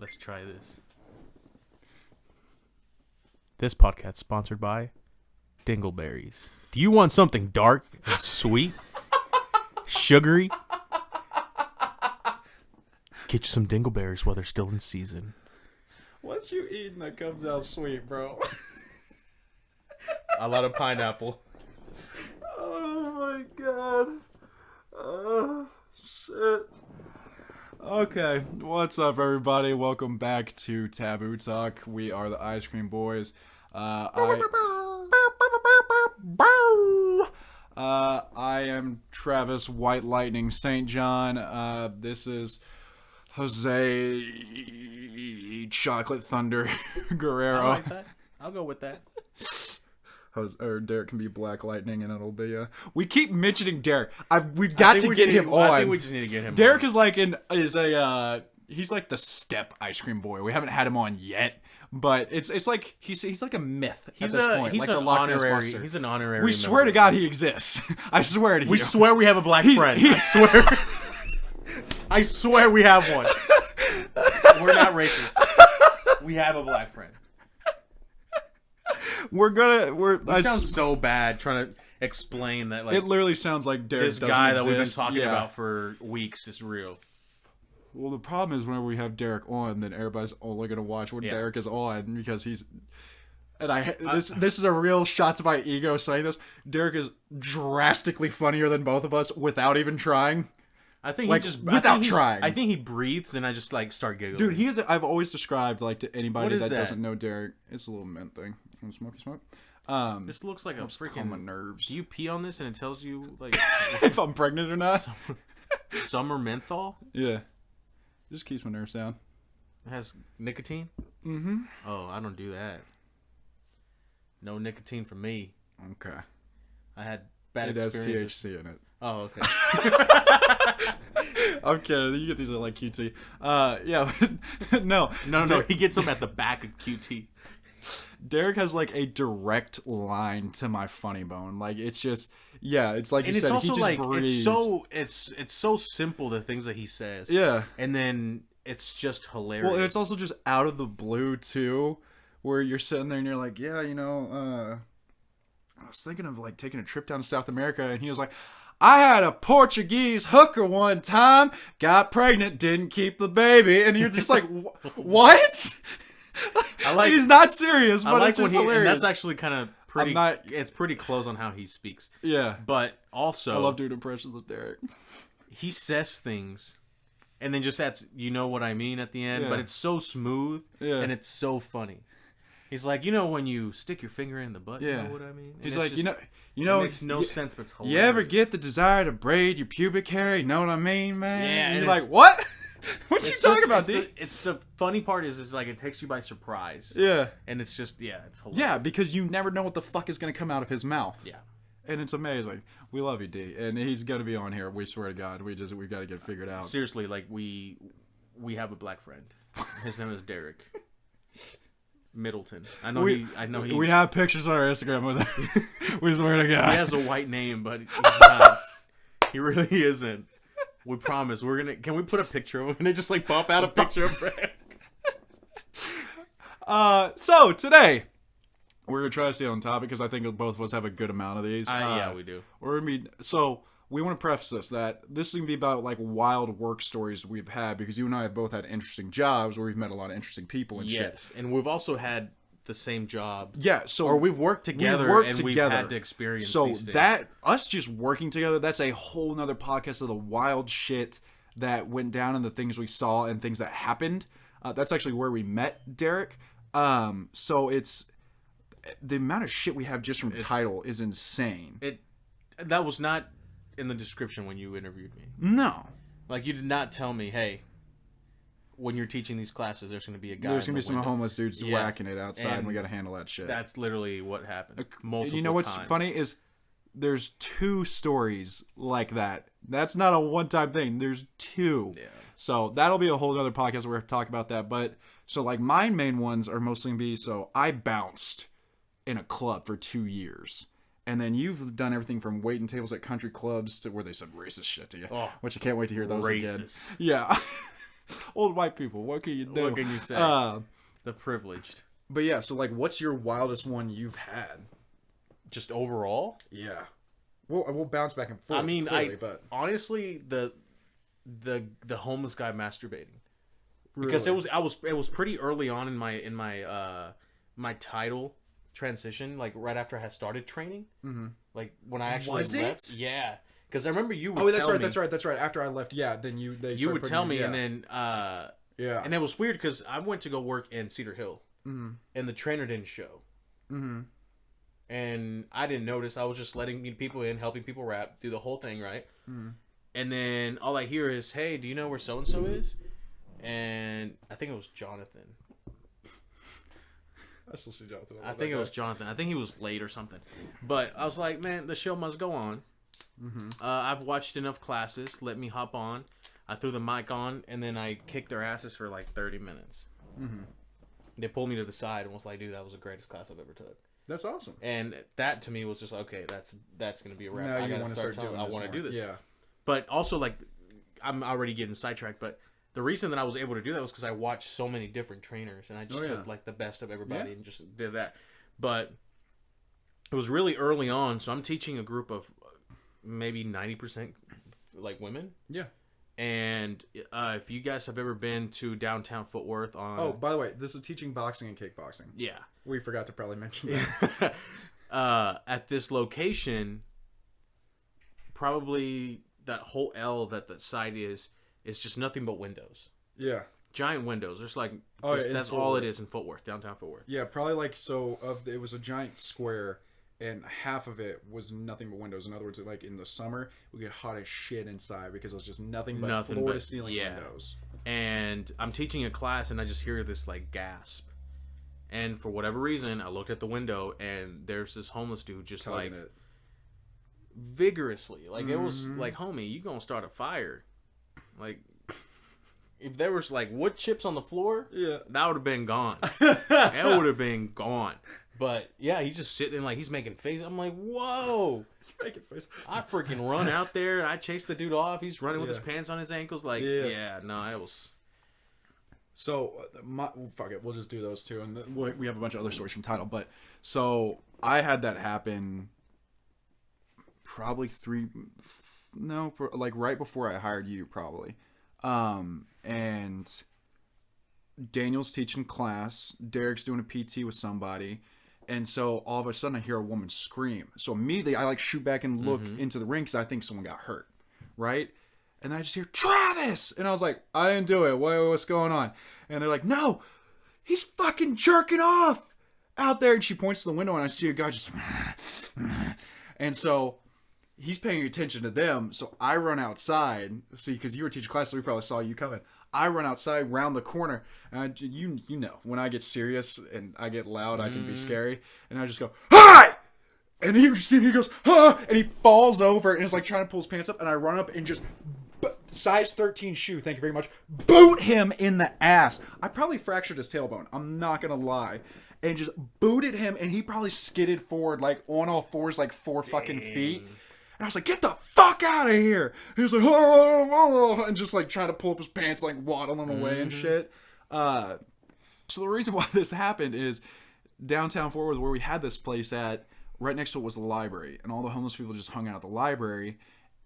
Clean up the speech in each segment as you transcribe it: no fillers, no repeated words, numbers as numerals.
Let's try this. This podcast sponsored by Dingleberries. Do you want something dark and sweet? Sugary? Get you some Dingleberries while they're still in season. What you eating that comes out sweet, bro? A lot of pineapple. Oh my god. Oh, shit. Okay, what's up, everybody? Welcome back to Taboo Talk. We are the Ice Cream Boys. I am Travis White Lightning St. John. This is Jose Chocolate Thunder Guerrero. I like that. I'll go with that. Or Derek can be Black Lightning, and it'll be we keep mentioning Derek. We've got to get him on. I think we just need to get him. Derek on. is he's like the step ice cream boy. We haven't had him on yet, but it's like he's like a myth at this point. He's like an the Loch Ness honorary. Monster. He's an honorary. We swear to God he exists. I swear to you. We swear we have a black friend. I swear. I swear we have one. We're not racist. We have a black friend. It sounds so bad trying to explain that. Like, it literally sounds like Derek this doesn't guy exist. that we've been talking about for weeks is real. Well, the problem is whenever we have Derek on, then everybody's only gonna watch when Derek is on because he's. And this is a real shot to my ego saying this. Derek is drastically funnier than both of us without even trying. I think like, he just without trying. I think he breathes and I just like start giggling. Dude, I've always described like to anybody that that doesn't know Derek. It's a little mint thing. You want to smoke? This looks like a freaking my nerves. Do you pee on this and it tells you like if I'm pregnant or not? Summer menthol? Yeah. It just keeps my nerves down. It has nicotine? Mm-hmm. Oh, I don't do that. No nicotine for me. Okay. I had bad It has experiences. THC in it. Oh, okay. I'm kidding. You get these at like QT. Yeah, but no. He gets them at the back of QT. Derek has like a direct line to my funny bone. Like it's just, it's like and you it's said. also He just like breathes. it's so simple the things that he says. Yeah, and then it's just hilarious. Well, and it's also just out of the blue too, where you're sitting there and you're like, I was thinking of like taking a trip down to South America, and he was like, I had a Portuguese hooker one time, got pregnant, didn't keep the baby, and you're just like, what? He's not serious, but it's just hilarious. And that's actually kind of pretty. It's pretty close on how he speaks. Yeah, but also I love doing impressions of Derek. He says things, and then just adds, "You know what I mean?" at the end. But it's so smooth, and it's so funny. He's like, when you stick your finger in the butt, you know what I mean? And he's like, just, you know, it makes no sense, but it's hilarious. You ever get the desire to braid your pubic hair? You know what I mean, man? Yeah, and you're like, what? What you talking about, dude? It's the funny part is like it takes you by surprise. Yeah. And it's just, it's hilarious. Yeah, because you never know what the fuck is going to come out of his mouth. Yeah. And it's amazing. We love you, D. And he's going to be on here. We swear to God. We've got to get it figured out. Seriously, like we have a black friend. His name is Derek Middleton. I know he. We have pictures on our Instagram with him. We swear to God. He has a white name, but he's not. He really isn't. We promise. Can we put a picture of him and they just like pop out a picture of Frank? So today we're gonna try to stay on topic because I think both of us have a good amount of these. Yeah, we do. We want to preface this is gonna be about like wild work stories we've had because you and I have both had interesting jobs where we've met a lot of interesting people and shit. Yes, and we've also had the same job. Yeah, so we've worked together we've had to experience these things. That us just working together, that's a whole nother podcast of the wild shit that went down and the things we saw and things that happened. That's actually where we met Derek. So it's the amount of shit we have just from title is insane. That was not in the description when you interviewed me. No. Like you did not tell me, hey, when you're teaching these classes, there's going to be a guy. There's going to be some homeless dudes whacking it outside, and we got to handle that shit. That's literally what happened. Multiple You know what's times. funny is there's 2 stories like that. That's not a one-time thing. There's 2. Yeah. So that'll be a whole other podcast where we talk about that. But so like my main ones are mostly going to be, so I bounced in a club for 2 years. And then you've done everything from waiting tables at country clubs to where they said racist shit to you, which I can't wait to hear those again. Yeah. Old white people. What can you do? What can you say? The privileged. But yeah, so like, what's your wildest one you've had? Just overall? Yeah. We'll bounce back and forth. I mean, clearly, but honestly, the homeless guy masturbating, really? because it was pretty early on in my title transition, like right after I had started training, like when I actually left. Yeah, because I remember you would tell me. That's right. After I left, yeah, then you would tell me, and then yeah, and it was weird because I went to go work in Cedar Hill, and the trainer didn't show. And I didn't notice. I was just letting people in, helping people rap, do the whole thing, right? And then all I hear is, "Hey, do you know where so and so is?" And I think it was Jonathan. I still see Jonathan. I think it was Jonathan. I think he was late or something. But I was like, man, the show must go on. I've watched enough classes. Let me hop on. I threw the mic on, and then I kicked their asses for like 30 minutes. They pulled me to the side and was like, dude, that was the greatest class I've ever took. That's awesome. And that to me was just like, okay, that's going to be a wrap. Now I you got to start doing. I want to do this. Yeah. But also, like, I'm already getting sidetracked. But the reason that I was able to do that was because I watched so many different trainers, and I just took like the best of everybody and just did that. But it was really early on, so I'm teaching a group of maybe 90% like women. Yeah. And if you guys have ever been to downtown Fort Worth on... Oh, by the way, this is teaching boxing and kickboxing. Yeah. We forgot to probably mention that. At this location, probably that whole L that side is just nothing but windows. Yeah. Giant windows. There's like... that's all it is in Fort Worth, downtown Fort Worth. Yeah, probably like... So, it was a giant square... And half of it was nothing but windows. In other words, like in the summer, we get hot as shit inside because it was just nothing but floor-to-ceiling windows. And I'm teaching a class, and I just hear this like gasp. And for whatever reason, I looked at the window, and there's this homeless dude just like vigorously, like it was like, homie, you gonna start a fire? Like, if there was like wood chips on the floor, that would have been gone. That would have been gone. But yeah, he's just sitting there like he's making faces. I'm like, whoa! He's making faces. I freaking run out there. I chase the dude off. He's running with his pants on his ankles. Like, no, it was. So, fuck it. We'll just do those two, and we have a bunch of other stories from Title. But so I had that happen. Probably like right before I hired you, probably. And Daniel's teaching class. Derek's doing a PT with somebody. And so all of a sudden I hear a woman scream. So immediately I like shoot back and look into the ring because I think someone got hurt, right? And I just hear, Travis! And I was like, I didn't do it. What's going on? And they're like, no, he's fucking jerking off out there. And she points to the window and I see a guy just... And so he's paying attention to them. So I run outside. See, because you were teaching class, so we probably saw you coming. I run outside, round the corner, and you know, when I get serious and I get loud, I can be scary. And I just go, hi! And he goes, huh! And he falls over and is like trying to pull his pants up. And I run up and just, size 13 shoe, thank you very much, boot him in the ass. I probably fractured his tailbone. I'm not going to lie. And just booted him, and he probably skidded forward, like on all fours, like 4 fucking feet. And I was like, get the fuck out of here. He was like, oh, and just like trying to pull up his pants, like waddling away and shit. So the reason why this happened is downtown Fort Worth, where we had this place at, right next to it was the library. And all the homeless people just hung out at the library.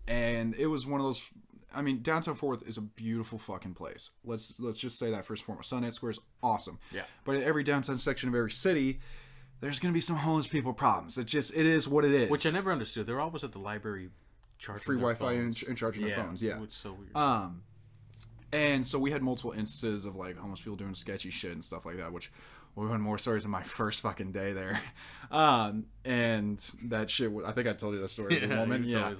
And it was one of those, I mean, downtown Fort Worth is a beautiful fucking place. Let's just say that first and foremost. Sundance Square is awesome. Yeah. But in every downtown section of every city, there's going to be some homeless people problems. It is what it is. Which I never understood. They're always at the library charging free Wi-Fi and charging their phones. Yeah. It's so weird. And so we had multiple instances of like homeless people doing sketchy shit and stuff like that, which we had more stories in my first fucking day there. And that shit, I think I told you that story. The woman. Yeah.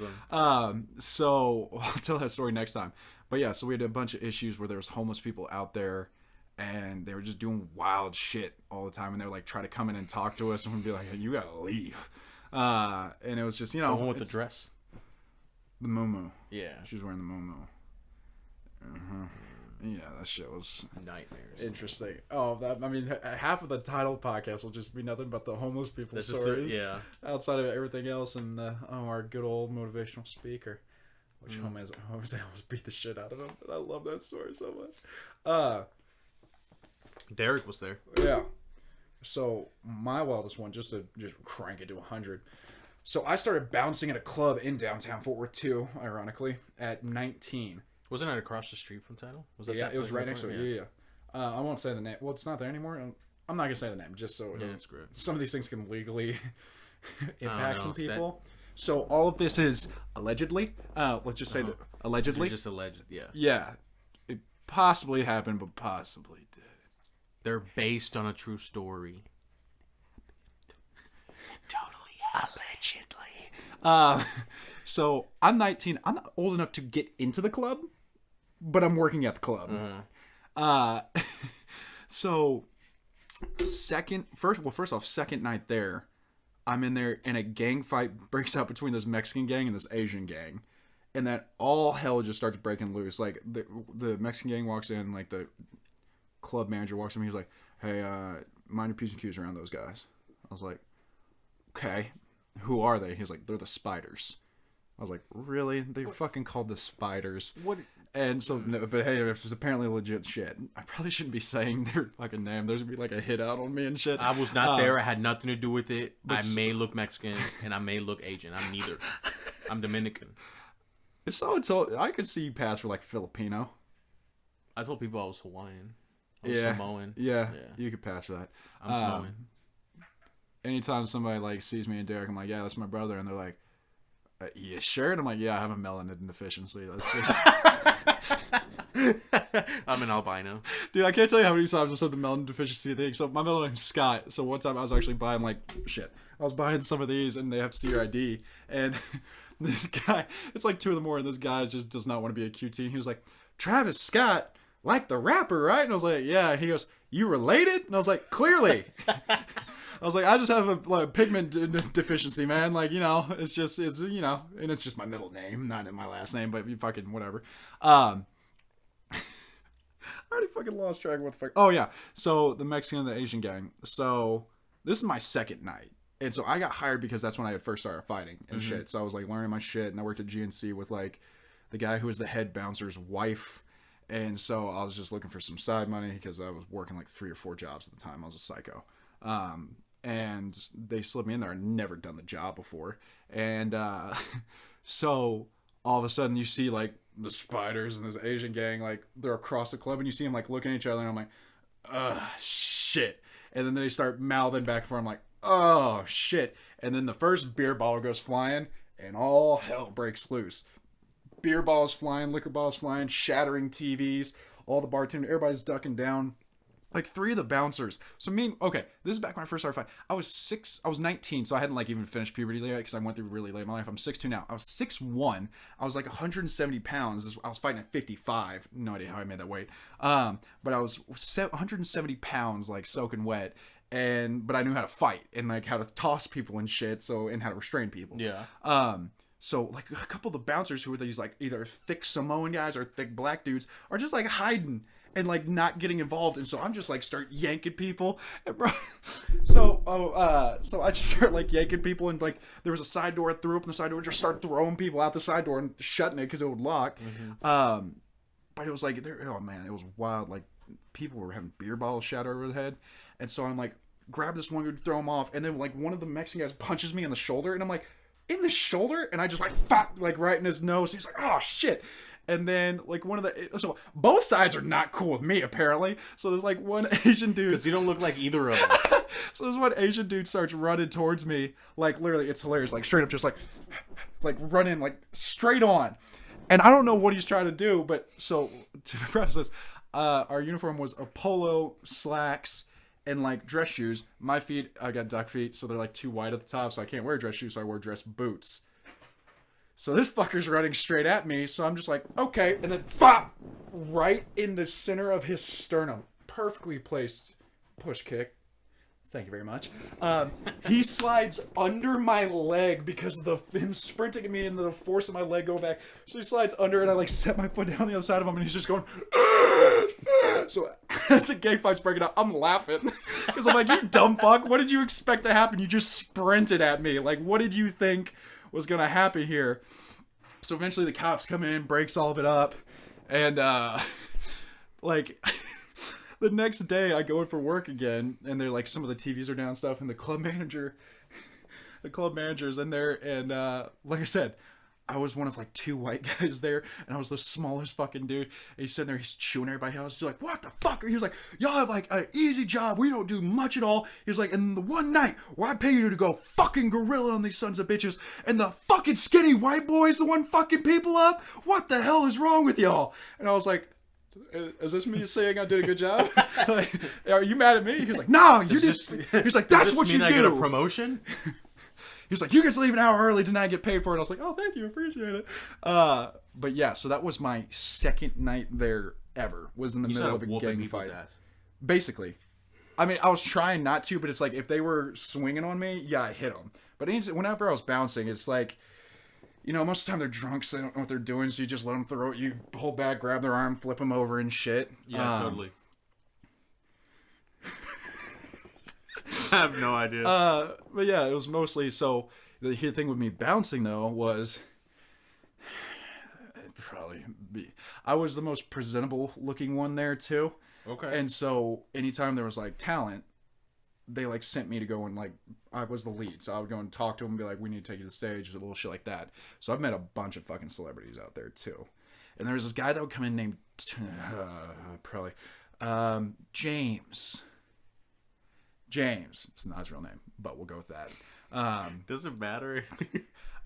So I'll tell that story next time. But yeah, so we had a bunch of issues where there was homeless people out there, and they were just doing wild shit all the time, and they would like try to come in and talk to us, and we'd be like, hey, you gotta leave. And it was just, you know, the one with the dress, the muumuu. Yeah, she was wearing the muumuu. Yeah, that shit was nightmares. Interesting. Oh, I mean, half of the Title podcast will just be nothing but the homeless people stories. Yeah. Outside of everything else, and our good old motivational speaker. which Jose almost beat the shit out of him. And I love that story so much. Derek was there. Yeah. So my wildest one, just crank it to 100. So I started bouncing at a club in downtown Fort Worth too, ironically, at 19. Wasn't it across the street from Title? Was that? Yeah, it was right next to it. Yeah. I won't say the name. Well, it's not there anymore. I'm not gonna say the name, just so it doesn't. That's great. Some of these things can legally impact some people. So all of this is allegedly. Let's just say that allegedly. Just alleged, yeah. Yeah, it possibly happened, but possibly did. They're based on a true story. Totally allegedly. So I'm 19. I'm not old enough to get into the club, but I'm working at the club. So first off, second night there, I'm in there and a gang fight breaks out between this Mexican gang and this Asian gang. And then all hell just starts breaking loose. Like the Mexican gang walks in, like the club manager walks in, he's like, "Hey, mind your P's and Q's around those guys." I was like, "Okay, who are they?" He's like, "They're the Spiders." I was like, "Really? They're fucking called the Spiders?" What? And so, but hey, if it's apparently legit shit, I probably shouldn't be saying their fucking name. There's gonna be like a hit out on me and shit. I was not there. I had nothing to do with it. I may look Mexican and I may look Asian. I'm neither. I'm Dominican. If someone told, I could see you pass for like Filipino. I told people I was Hawaiian. I was Samoan. Yeah, you could pass for that. I'm Samoan. Anytime somebody like sees me and Derek, I'm like, "Yeah, that's my brother," and they're like, "You sure?" And I'm like, "Yeah, I have a melanin deficiency." That's just... I'm an albino. Dude, I can't tell you how many times I said the melanin deficiency thing. So my middle name's Scott. So one time I was actually buying I was buying some of these and they have to see your ID. And this guy, it's like 2 a.m. and this guy just does not want to be a QT. And he was like, "Travis Scott, like the rapper, right?" And I was like, "Yeah." He goes, "You related?" And I was like, "Clearly." I was like, "I just have a pigment deficiency, man. Like, it's and it's just my middle name, not in my last name, but you fucking whatever." I already fucking lost track of what the fuck. Oh, yeah. So, the Mexican and the Asian gang. So, this is my second night. And so, I got hired because that's when I had first started fighting and shit. So, I was, learning my shit. And I worked at GNC with, the guy who was the head bouncer's wife. And so, I was just looking for some side money because I was working, 3 or 4 jobs at the time. I was a psycho. And they slipped me in there. I'd never done the job before. And so, all of a sudden, you see, the Spiders and this Asian gang, they're across the club, and you see them, looking at each other, and I'm like, shit. And then they start mouthing back and forth. I'm like, oh, shit. And then the first beer bottle goes flying, and all hell breaks loose. Beer balls flying, liquor bottles flying, shattering TVs, all the bartenders, everybody's ducking down. 3 of the bouncers. So this is back when I first started fighting. I was 19, so I hadn't even finished puberty yet because I went through really late in my life. I'm 6'2" now. I was 6'1". I was 170 pounds. I was fighting at 55. No idea how I made that weight. But I was 170 pounds, soaking wet. But I knew how to fight and how to toss people and shit. And how to restrain people. Yeah. So a couple of the bouncers who were these either thick Samoan guys or thick black dudes are just hiding and not getting involved, and so I'm just start yanking people, and bro. So I just start yanking people, and there was a side door. I threw open the side door, and just started throwing people out the side door and shutting it because it would lock. Mm-hmm. But it was oh man, it was wild. People were having beer bottles shatter over the head, and so I'm grab this one dude, throw him off, and then one of the Mexican guys punches me in the shoulder, and I'm in the shoulder, and I just right in his nose. He's like, "Oh shit." And then, so both sides are not cool with me, apparently. So there's, one Asian dude. Because you don't look like either of them. So there's one Asian dude starts running towards me. Literally, it's hilarious. Straight up, just, running, straight on. And I don't know what he's trying to do, but, so, to preface this, our uniform was a polo, slacks, and, dress shoes. My feet, I got duck feet, so they're, too wide at the top, so I can't wear dress shoes, so I wear dress boots. So this fucker's running straight at me, so I'm just okay, and then FOP! Right in the center of his sternum. Perfectly placed push kick. Thank you very much. He slides under my leg because of him sprinting at me and the force of my leg going back. So he slides under, and I set my foot down the other side of him, and he's just going, So as the gang fight's breaking out, I'm laughing. Because I'm you dumb fuck, what did you expect to happen? You just sprinted at me. What did you think was gonna happen here? So eventually the cops come in, breaks all of it up, and like the next day I go in for work again, and they're like, some of the TVs are down and stuff, and the club manager's in there, and like I said, I was one of like 2 white guys there, and I was the smallest fucking dude. And he's sitting there, he's chewing everybody else. He's like, what the fuck? He was like, y'all have like an easy job. We don't do much at all. He's like, and the one night where I pay you to go fucking gorilla on these sons of bitches, and the fucking skinny white boy's the one fucking people up? What the hell is wrong with y'all? And I was like, is this me saying I did a good job? Like, are you mad at me? He was like, no, you just. He's like, that's what you do. I get a promotion? He's like, you get to leave an hour early, did not get paid for it. I was like, oh, thank you, appreciate it. But yeah, so that was my second night there ever. Was in the middle of a gang fight. Basically. I mean, I was trying not to, but it's like, if they were swinging on me, yeah, I hit them. But whenever I was bouncing, it's like, you know, most of the time they're drunk, so they don't know what they're doing, so you just let them throw it. You hold back, grab their arm, flip them over and shit. Yeah, totally. I have no idea. But yeah, it was mostly, so the thing with me bouncing though was, I was the most presentable looking one there too. Okay. And so anytime there was like talent, they like sent me to go and like, I was the lead, so I would go and talk to them and be like, we need to take you to the stage, a little shit like that. So I've met a bunch of fucking celebrities out there too. And there was this guy that would come in named James. It's not his real name, but we'll go with that. Does it matter?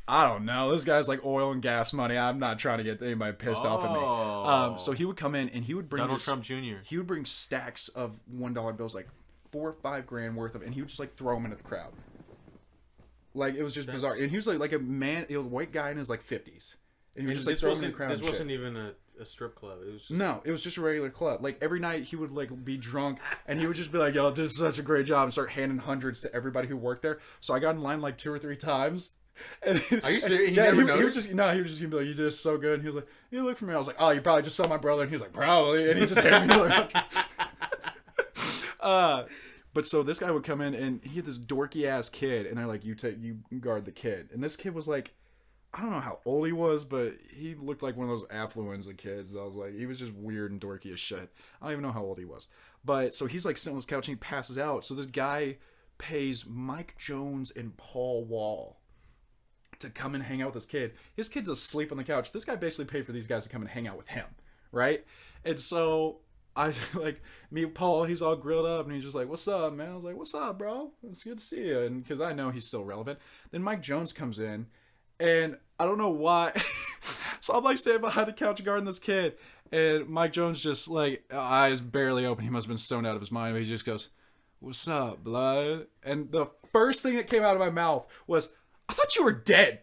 I don't know. This guy's like oil and gas money. I'm not trying to get anybody pissed off at me. So he would come in and he would bring Donald Trump Jr. He would bring stacks of $1 bills, like 4 or 5 grand worth of, and he would just like throw them into the crowd. Like it was just bizarre. And he was like a white guy in his like 50s. And he was just like throwing them in the crowd. This wasn't even a strip club. It was just... No, it was just a regular club. Like every night he would like be drunk and he would just be like, yo, this is such a great job, and start handing hundreds to everybody who worked there. So I got in line like 2 or 3 times. And, are you serious? He would just be like, you did so good. And he was like, you look for me. I was like, oh, you probably just saw my brother. And he was like, probably. And he just handed me another 100. But so this guy would come in and he had this dorky ass kid, and they're like, you guard the kid. And this kid was like, I don't know how old he was, but he looked like one of those affluenza kids. I was like, he was just weird and dorky as shit. I don't even know how old he was. But so he's like sitting on his couch and he passes out. So this guy pays Mike Jones and Paul Wall to come and hang out with this kid. His kid's asleep on the couch. This guy basically paid for these guys to come and hang out with him, right? And so I like meet Paul. He's all grilled up and he's just like, "What's up, man?" I was like, "What's up, bro? It's good to see you." And because I know he's still relevant. Then Mike Jones comes in, and I don't know why. So I'm like standing behind the couch guarding this kid, and Mike Jones just like eyes barely open. He must have been stoned out of his mind. But he just goes, "What's up, blood?" And the first thing that came out of my mouth was, "I thought you were dead."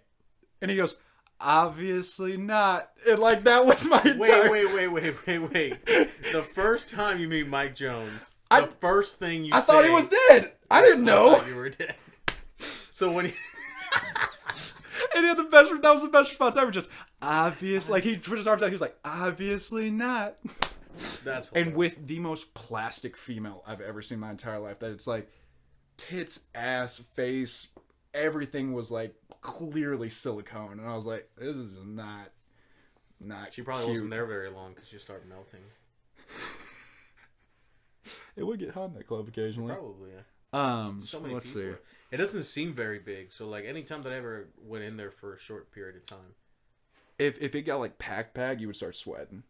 And he goes, "Obviously not." And like that was my entire... Wait. The first time you meet Mike Jones, the first thing you I thought he was dead. I didn't know. I thought you were dead. So when he... And he had that was the best response ever. Just, obvious. Like he put his arms out, he was like, "Obviously not." That's hilarious. And with the most plastic female I've ever seen in my entire life, that it's like tits, ass, face, everything was like clearly silicone, and I was like, this is not she probably cute. Wasn't there very long because you start melting. It would get hot in that club occasionally. Probably, yeah. So many let's people. See. It doesn't seem very big, so like any time that I ever went in there for a short period of time, if it got like packed, you would start sweating.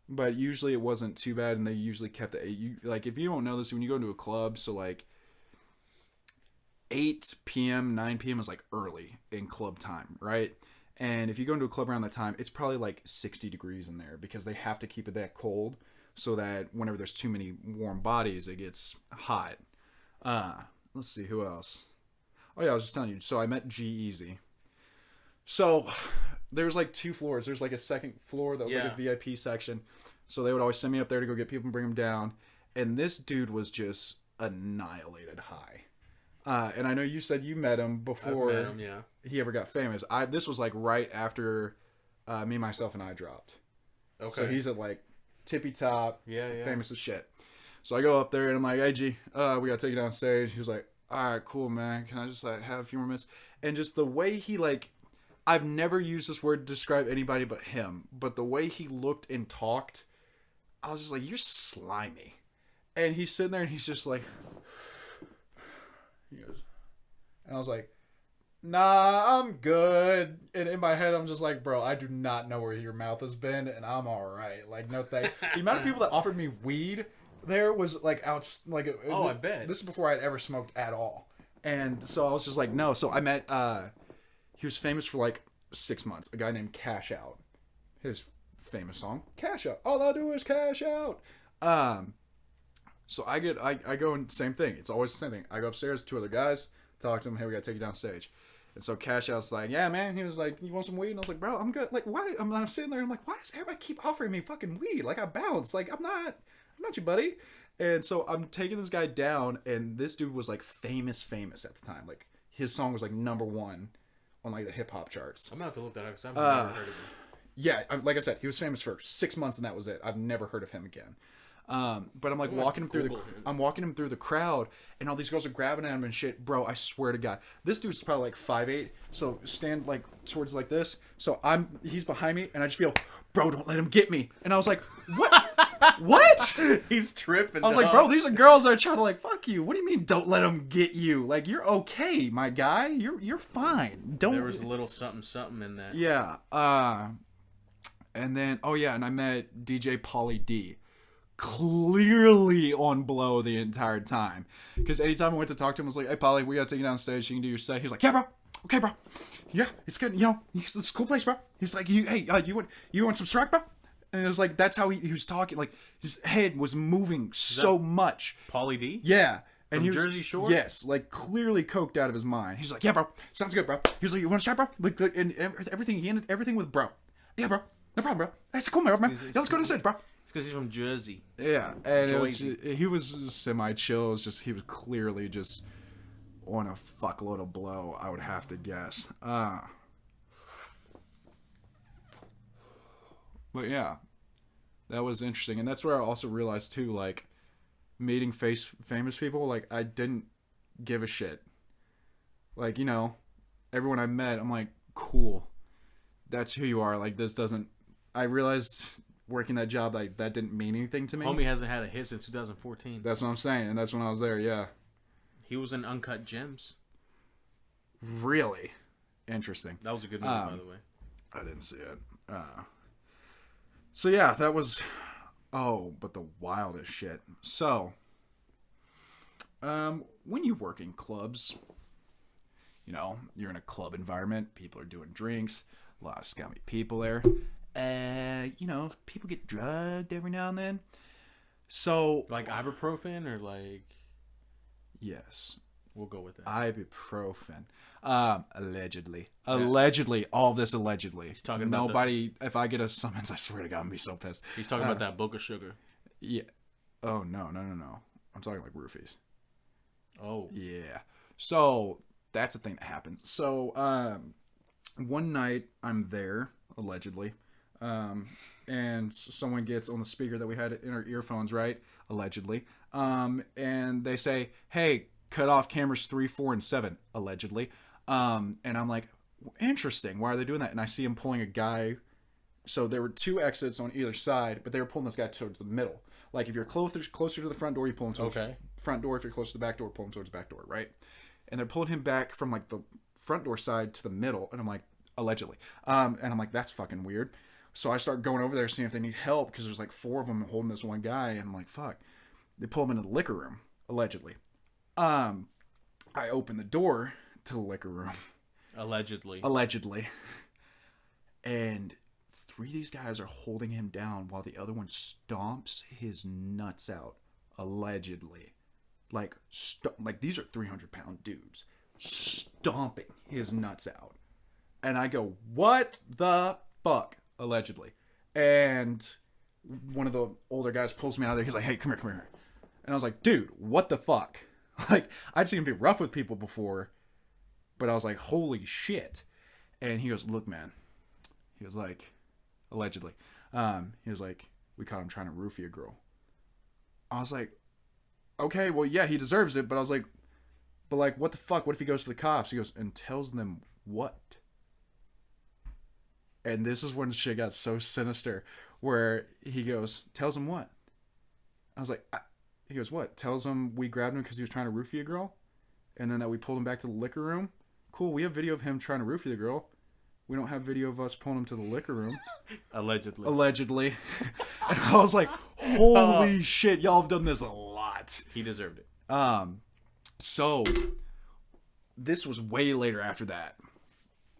But usually it wasn't too bad, and they usually kept it. Like if you don't know this, when you go into a club, so like 8 p.m., 9 p.m. is like early in club time, right? And if you go into a club around that time, it's probably like 60 degrees in there because they have to keep it that cold so that whenever there's too many warm bodies, it gets hot. Let's see, who else? Oh yeah, I was just telling you. So I met G-Eazy. So there's like 2 floors. There's like a second floor that was like a VIP section. So they would always send me up there to go get people and bring them down. And this dude was just annihilated high. And I know you said you met him before he ever got famous. This was like right after Me, Myself, and I dropped. Okay. So he's at like tippy top, famous as shit. So I go up there and I'm like, "Hey G, we gotta take you down stage." He was like, "All right, cool, man. Can I just like have a few more minutes?" And just the way he like I've never used this word to describe anybody but him, but the way he looked and talked, I was just like, you're slimy. And he's sitting there and he's just like, he goes, and I was like, nah, I'm good. And in my head, I'm just like, bro, I do not know where your mouth has been, and I'm all right. Like, no thank. The amount of people that offered me weed there was like I bet. This is before I'd ever smoked at all. And so I was just like, no. So I met, he was famous for like 6 months. A guy named Cash Out. His famous song, Cash Out. All I do is cash out. So I go and same thing. It's always the same thing. I go upstairs, 2 other guys, talk to them. Hey, we gotta take you down stage. And so Cash Out's like, yeah, man. He was like, you want some weed? And I was like, bro, I'm good. Like, why? I'm sitting there and I'm like, why does everybody keep offering me fucking weed? Like, I bounce. Like, I'm not your buddy. And so I'm taking this guy down, and this dude was like famous at the time. Like, his song was like #1 on like the hip hop charts. I'm gonna have to look that up because I've never heard of him. Yeah, like I said, he was famous for 6 months, and that was it. I've never heard of him again. But I'm like walking him through the crowd, and all these girls are grabbing at him and shit. Bro, I swear to God, this dude's probably like 5'8", so stand like towards like this. So he's behind me, and I just feel, bro, don't let him get me. And I was like, what? What? He's tripping. I was like, bro, these are girls that are trying to like fuck you. What do you mean, don't let them get you? Like, you're okay, my guy. You're fine. Don't. There was a little something in that. Yeah. And then and I met DJ Pauly D. Clearly on blow the entire time, because anytime I went to talk to him, I was like, hey Pauly, we gotta take you down stage, you can do your set. He was like, yeah bro, okay bro, yeah, it's good, you know, it's a cool place bro. He's like, you want some Shrek bro? And it was like, that's how he was talking, like his head was moving so much. Pauly D? Yeah. And From Jersey Shore? Yes, like clearly coked out of his mind. He's like, yeah bro, sounds good bro. He was like, you want to try bro? Like, and everything, he ended everything with bro. Yeah bro, no problem bro, that's cool man. Yeah, let's go to the stage bro. It's because he's from Jersey. Yeah, and he was semi-chill. It was just, he was clearly just on a fuckload of blow, I would have to guess. But yeah, that was interesting. And that's where I also realized, too, like, meeting famous people, like, I didn't give a shit. Like, you know, everyone I met, I'm like, cool. That's who you are. Like, this doesn't... I realized... working that job, like, that didn't mean anything to me. Homie hasn't had a hit since 2014. That's what I'm saying, and that's when I was there. Yeah, he was in Uncut Gems. Really interesting. That was a good movie, by the way. I didn't see it. So yeah, that was. Oh, but the wildest shit. So, when you work in clubs, you know, you're in a club environment. People are doing drinks. A lot of scummy people there. You know, people get drugged every now and then. So, like ibuprofen or like... Yes. We'll go with that. Ibuprofen. Allegedly. Yeah. Allegedly. All this allegedly. He's talking about nobody... If I get a summons, I swear to God, I'm going to be so pissed. He's talking about that book of sugar. Yeah. Oh, no. I'm talking like roofies. Oh. Yeah. So, that's a thing that happens. So, one night, I'm there, allegedly. And someone gets on the speaker that we had in our earphones, right? Allegedly. And they say, hey, cut off cameras 3, 4, and 7, allegedly. And I'm like, interesting. Why are they doing that? And I see him pulling a guy. So there were 2 exits on either side, but they were pulling this guy towards the middle. Like, if you're closer to the front door, you pull him towards the front door. If you're close to the back door, pull him towards the back door, right? And they're pulling him back from, like, the front door side to the middle. And I'm like, allegedly. And I'm like, that's fucking weird. So I start going over there, seeing if they need help, because there's like 4 of them holding this one guy, and I'm like, fuck. They pull him into the liquor room, allegedly. I open the door to the liquor room. Allegedly. And 3 of these guys are holding him down while the other one stomps his nuts out, allegedly. Like these are 300-pound dudes stomping his nuts out. And I go, what the fuck? Allegedly. And one of the older guys pulls me out of there. He's like, hey, come here. And I was like, dude, what the fuck? Like, I'd seen him be rough with people before, but I was like, holy shit. And he goes, look, man. He was like, allegedly. He was like, we caught him trying to roofie a girl. I was like, okay, well, yeah, he deserves it. But I was like, what the fuck? What if he goes to the cops? He goes, and tells them what? And this is when shit got so sinister, where he goes, tells him what? I was like, he goes, what? Tells him we grabbed him because he was trying to roofie a girl, and then that we pulled him back to the liquor room. Cool, we have video of him trying to roofie the girl. We don't have video of us pulling him to the liquor room. Allegedly. And I was like, holy shit, y'all have done this a lot. He deserved it. So this was way later after that.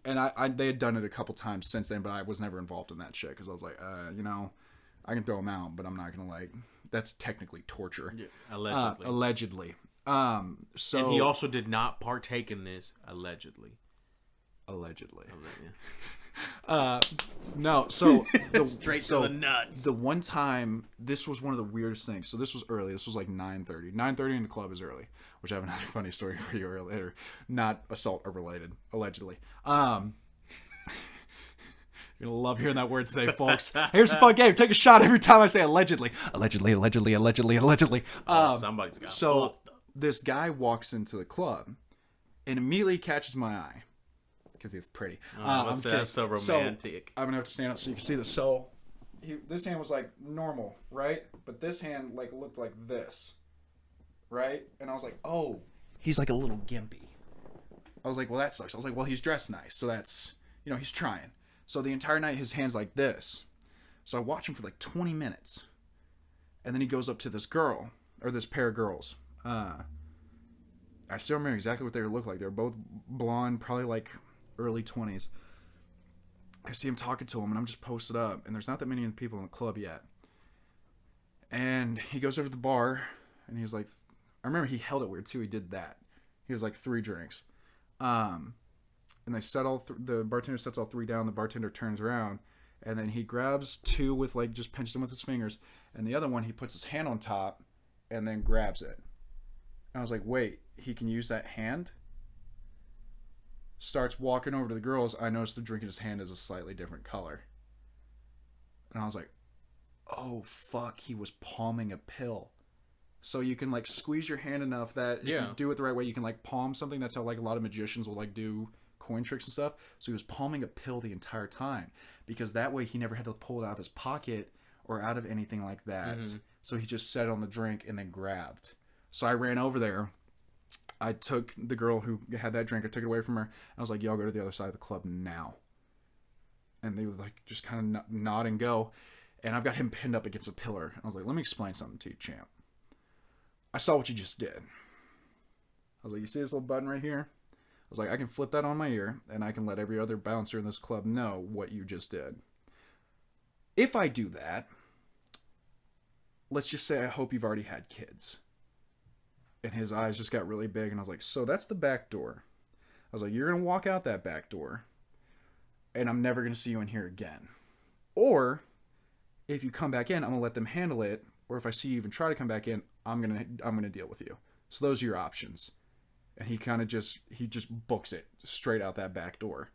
And they had done it a couple times since then, but I was never involved in that shit because I was like, I can throw him out, but I'm not gonna that's technically torture. Yeah, allegedly. So and he also did not partake in this allegedly. No, so straight to the nuts. The one time, this was one of the weirdest things. So this was early. This was like 9:30. 9:30 in the club is early, which I have another funny story for you later. Not assault or related, allegedly. You're gonna love hearing that word today, folks. Here's a fun game. Take a shot every time I say allegedly. Allegedly. Somebody's got so this guy walks into the club and immediately catches my eye. Because he's pretty. That's so romantic. So, I'm gonna have to stand up so you can see this. So, this hand was like normal, right? But this hand like looked like this, right? And I was like, oh, he's like a little gimpy. I was like, well, that sucks. I was like, well, he's dressed nice, so that's he's trying. So the entire night his hand's like this. So I watch him for like 20 minutes, and then he goes up to this girl or this pair of girls. I still remember exactly what they looked like. They were both blonde, probably like early 20s. I see him talking to him, and I'm just posted up, and there's not that many people in the club yet. And he goes over to the bar, and he was like, I remember he held it weird too. He did that. He was like 3 drinks, and they set the bartender sets all 3 down. The bartender turns around, and then he grabs 2 with like just pinched them with his fingers, and the other one he puts his hand on top, and then grabs it. And I was like, wait, he can use that hand? Starts walking over to the girls. I noticed the drink in his hand is a slightly different color. And I was like, oh, fuck, he was palming a pill. So you can, like, squeeze your hand enough that if you do it the right way, you can, like, palm something. That's how, like, a lot of magicians will, like, do coin tricks and stuff. So he was palming a pill the entire time. Because that way he never had to pull it out of his pocket or out of anything like that. Mm-hmm. So he just set it on the drink and then grabbed. So I ran over there. I took the girl who had that drink, I took it away from her, and I was like, y'all go to the other side of the club now. And they would like just kind of nod and go. And I've got him pinned up against a pillar. And I was like, let me explain something to you, champ. I saw what you just did. I was like, you see this little button right here? I was like, I can flip that on my ear, and I can let every other bouncer in this club know what you just did. If I do that, let's just say I hope you've already had kids. And his eyes just got really big, and I was like, so that's the back door. I was like, you're going to walk out that back door, and I'm never going to see you in here again. Or, if you come back in, I'm going to let them handle it, or if I see you even try to come back in, I'm gonna deal with you. So those are your options. And he just books it straight out that back door.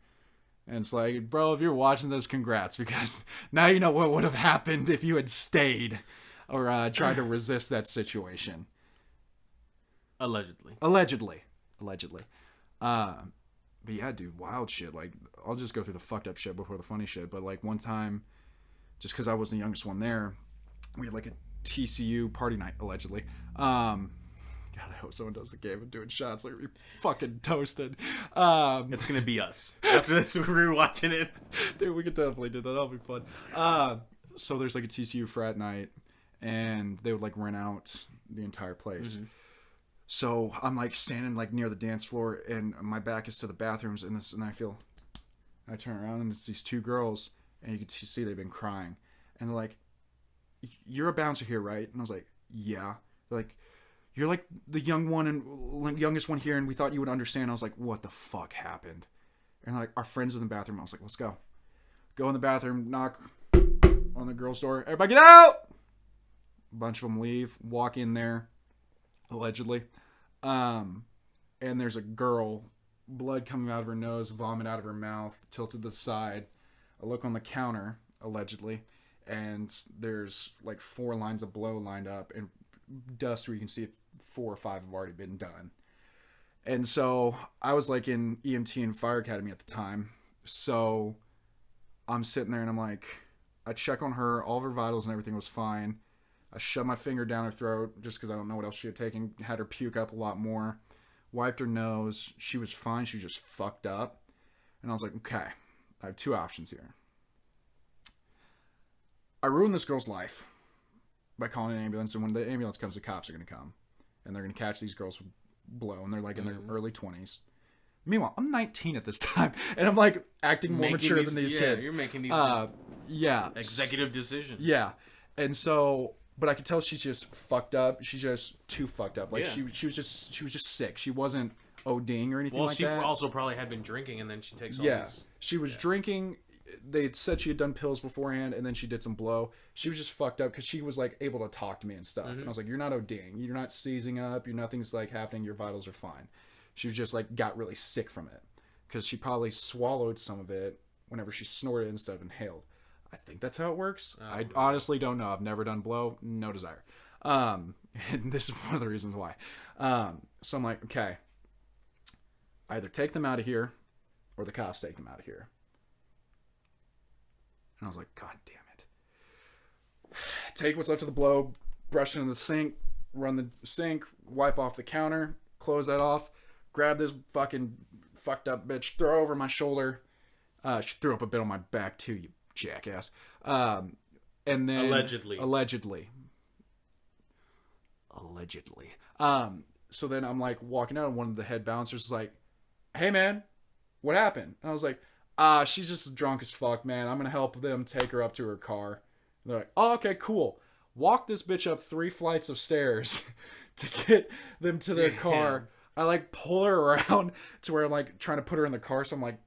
And it's like, bro, if you're watching this, congrats, because now you know what would have happened if you had stayed or tried to resist that situation. Allegedly. But yeah, dude, wild shit. Like, I'll just go through the fucked up shit before the funny shit. But like one time, just because I was the youngest one there, we had like a TCU party night, allegedly. God, I hope someone does the game of doing shots. Like, we're fucking toasted. It's gonna be us. After this, we're watching it. Dude, we could definitely do that. That'll be fun. So there's like a TCU frat night, and they would like rent out the entire place. Mm-hmm. So I'm like standing like near the dance floor, and my back is to the bathrooms, and I turn around, and it's these 2 girls, and you can see they've been crying, and they're like, "You're a bouncer here, right?" And I was like, "Yeah." They're like, "You're like the youngest one here, and we thought you would understand." I was like, "What the fuck happened?" And they're like, "Our friend's in the bathroom." I was like, "Let's go." Go in the bathroom, knock on the girl's door. "Everybody get out!" A bunch of them leave, walk in there, allegedly. And there's a girl, blood coming out of her nose, vomit out of her mouth, tilted to the side. I look on the counter, allegedly, and there's like 4 lines of blow lined up and dust where you can see 4 or 5 have already been done. And so I was like in EMT and fire academy at the time. So I'm sitting there and I'm like, I check on her, all of her vitals and everything was fine. I shoved my finger down her throat just because I don't know what else she had taken. Had her puke up a lot more. Wiped her nose. She was fine. She was just fucked up. And I was like, okay, I have two options here. I ruined this girl's life by calling an ambulance. And when the ambulance comes, the cops are going to come. And they're going to catch these girls with blow. And they're like in their early 20s. Meanwhile, I'm 19 at this time. And I'm like acting more mature than these kids. You're making these executive decisions. Yeah. And so... But I could tell she's just fucked up. She's just too fucked up. Like she was just sick. She wasn't ODing or anything like that. Well, she also probably had been drinking, and then she takes all this. She was drinking. They had said she had done pills beforehand, and then she did some blow. She was just fucked up because she was like able to talk to me and stuff. And I was like, "You're not ODing. You're not seizing up. Nothing's like happening. Your vitals are fine." She was just like got really sick from it because she probably swallowed some of it whenever she snorted instead of inhaled. I think that's how it works. I honestly don't know. I've never done blow. No desire. And this is one of the reasons why. So I'm like, okay, either take them out of here or the cops take them out of here. And I was like, God damn it. Take what's left of the blow, brush it in the sink, run the sink, wipe off the counter, close that off, grab this fucking fucked up bitch, throw her over my shoulder. She threw up a bit on my back too, you jackass. And then allegedly. So then I'm like walking out and one of the head bouncers is like, "Hey man, what happened?" And I was like, she's just drunk as fuck, man. I'm gonna help them take her up to her car. And they're like, "Oh, okay, cool." Walk this bitch up 3 flights of stairs to get them to their car. I like pull her around to where I'm like trying to put her in the car, so I'm like,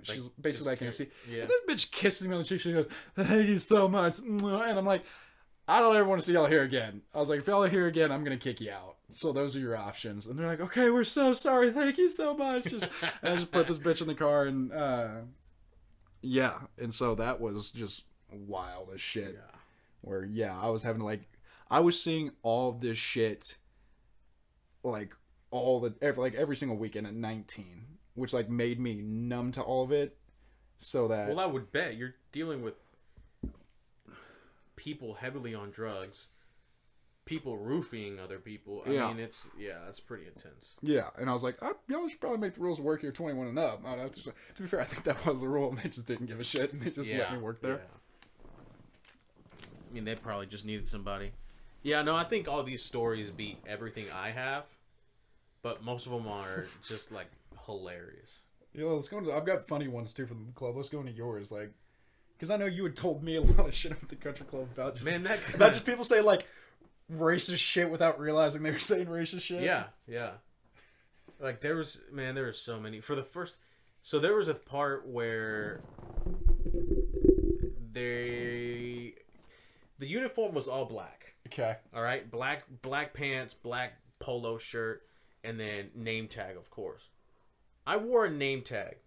she's basically like in a seat. Yeah. And this bitch kisses me on the cheek. She goes, "Thank you so much." And I'm like, I don't ever want to see y'all here again. I was like, if y'all are here again, I'm going to kick you out. So those are your options. And they're like, okay, we're so sorry. Thank you so much. And I just put this bitch in the car and, yeah. And so that was just wild as shit. Yeah. Where, I was having to I was seeing all this shit, every single weekend at 19. Which made me numb to all of it, so that. Well, I would bet you're dealing with people heavily on drugs, people roofing other people. I mean, it's pretty intense. Yeah, and I was like, y'all should probably make the rules work here, 21 and up. To be fair, I think that was the rule, and they just didn't give a shit, and they just let me work there. Yeah. I mean, they probably just needed somebody. Yeah, no, I think all these stories beat everything I have, but most of them are just hilarious. Let's go into. I've got funny ones too from the club. Let's go into yours, because I know you had told me a lot of shit at the country club about just people say racist shit without realizing they were saying racist shit. Yeah. There was so many. So there was a part where the uniform was all black. Okay. All right, black pants, black polo shirt, and then name tag, of course. I wore a name tag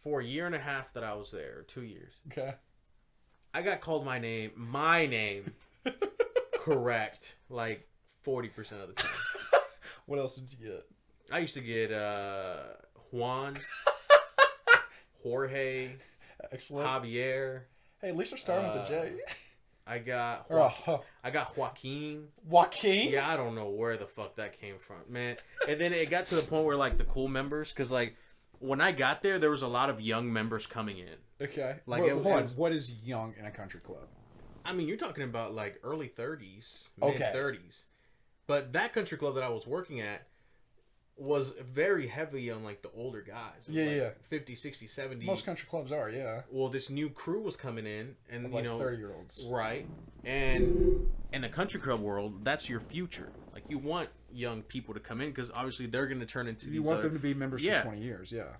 for a year and a half that I was there, or 2 years. Okay. I got called my name correct 40% of the time. What else did you get? I used to get Juan, Jorge, excellent, Javier. Hey, at least we're starting with the J. I got Joaquin. Joaquin? Yeah, I don't know where the fuck that came from, man. And then it got to the point where the cool members, because when I got there was a lot of young members coming in. Okay. Hold on. What is young in a country club? I mean, you're talking about early 30s, mid 30s. But that country club that I was working at was very heavy on the older guys. Yeah. 50, 60, 70. Most country clubs are, yeah. Well, this new crew was coming in, and 30-year-olds. Right. And in the country club world, that's your future. You want young people to come in because obviously they're going to turn into You want them to be members for 20 years, yeah.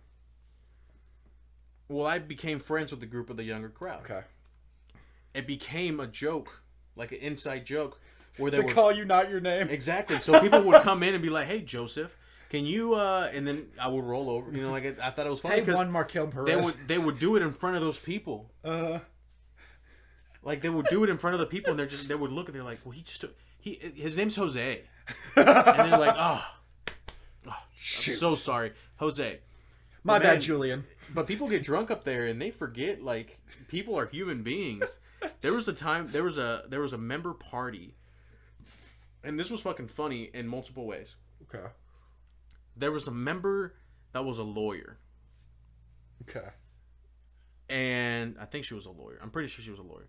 Well, I became friends with the group of the younger crowd. Okay. It became a joke, an inside joke, where they would call you not your name. Exactly. So people would come in and be like, "Hey, Joseph, can you?" And then I would roll over. I thought it was funny. Hey, Juan Markel Perez. They would do it in front of those people. They would do it in front of the people, and they would look and they're like, "Well, his name's Jose," and they're like, "Oh, I'm so sorry, Jose." My bad, Julian. But people get drunk up there and they forget like people are human beings. There was a member party, and this was fucking funny in multiple ways. Okay. There was a member that was a lawyer. Okay. And I think she was a lawyer. I'm pretty sure she was a lawyer.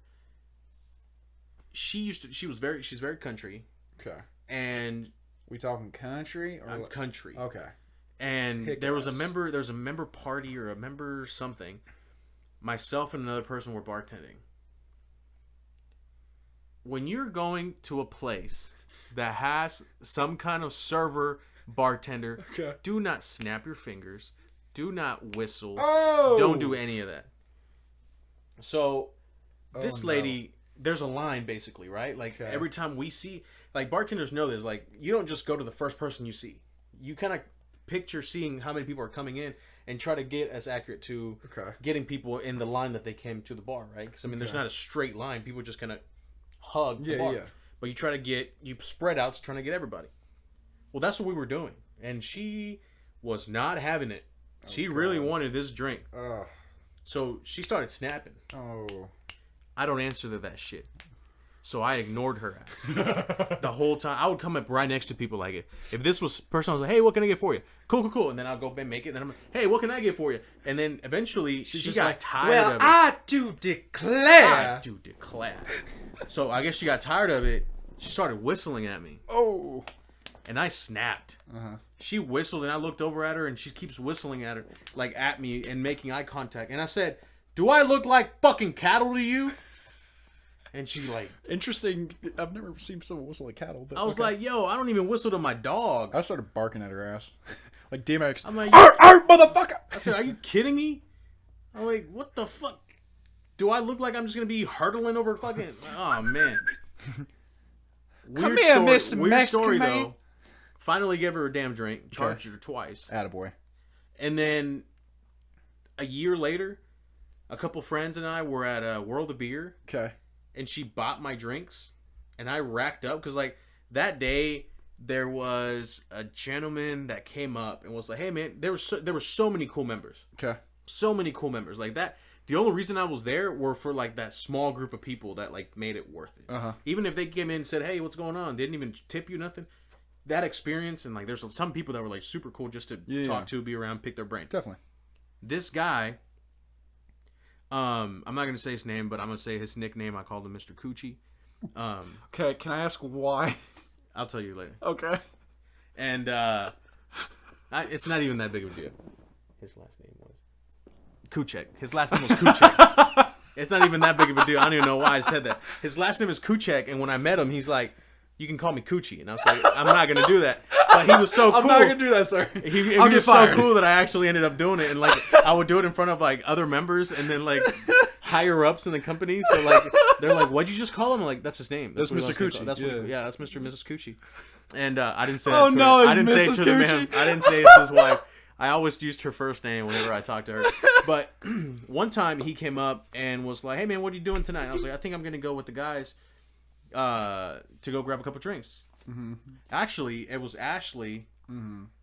She's very country. Okay. And we talking country or country? Okay. And there was a member party or a member something. Myself and another person were bartending. When you're going to a place that has some kind of server, bartender, okay. Do not snap your fingers. Do not whistle. Oh! Don't do any of that. So, this lady, there's a line basically, right? Like every time we see, like bartenders know this, like you don't just go to the first person you see. You kind of picture seeing how many people are coming in and try to get as accurate to getting people in the line that they came to the bar, right? Because I mean, there's not a straight line. People just kind of hug the bar. But you spread out to trying to get everybody. Well, that's what we were doing. And she was not having it. She really wanted this drink. So she started snapping. Oh. I don't answer to that shit. So I ignored her ass. The whole time. I would come up right next to people like it. If this was person, I was like, hey, what can I get for you? Cool. And then I'll go and make it. And then I'm like, hey, what can I get for you? And then eventually she got like, tired of it. I do declare. So I guess she got tired of it. She started whistling at me. Oh. And I snapped. She whistled and I looked over at her and she keeps whistling at her, like at me and making eye contact. And I said, do I look like fucking cattle to you? And she like... Interesting. I've never seen someone whistle at cattle. But I was like, yo, I don't even whistle to my dog. I started barking at her ass. Like DMX. I'm like, motherfucker! I said, are you kidding me? I'm like, what the fuck? Do I look like I'm just going to be hurtling over fucking... Oh, man. Come here, Miss Weird story, though. Finally gave her a damn drink. Charged her twice. Attaboy. And then a year later, a couple friends and I were at a World of Beer. Okay. And she bought my drinks. And I racked up. Because, like, that day, there was a gentleman that came up and was like, hey, man, there were so many cool members. Okay. So many cool members. Like, that. The only reason I was there were for, like, that small group of people that, like, made it worth it. Even if they came in and said, hey, what's going on? They didn't even tip you nothing. That experience, and, like, there's some people that were, like, super cool just to talk to, be around, pick their brain. Definitely. This guy, I'm not going to say his name, but I'm going to say his nickname. I called him Mr. Coochie. Okay, can I ask why? I'll tell you later. Okay. And it's not even that big of a deal. His last name was Kuchek. His last name was Kuchek. It's not even that big of a deal. I don't even know why I said that. His last name is Kuchek, and when I met him, he's like, you can call me Coochie. And I was like, I'm not going to do that. But he was so cool. I'm not going to do that, sir. He was so cool that I actually ended up doing it. And, like, I would do it in front of, like, other members and then, like, higher-ups in the company. So, like, they're like, what'd you just call him? I'm like, that's his name. That's Mr. Coochie. That's Mr. Mr. and Mrs. Coochie. And I didn't say that to her. I didn't say it to the man. I didn't say it to his wife. I always used her first name whenever I talked to her. But one time he came up and was like, hey, man, what are you doing tonight? And I was like, I think I'm going to go with the guys to go grab a couple drinks. Mm-hmm. Actually, it was Ashley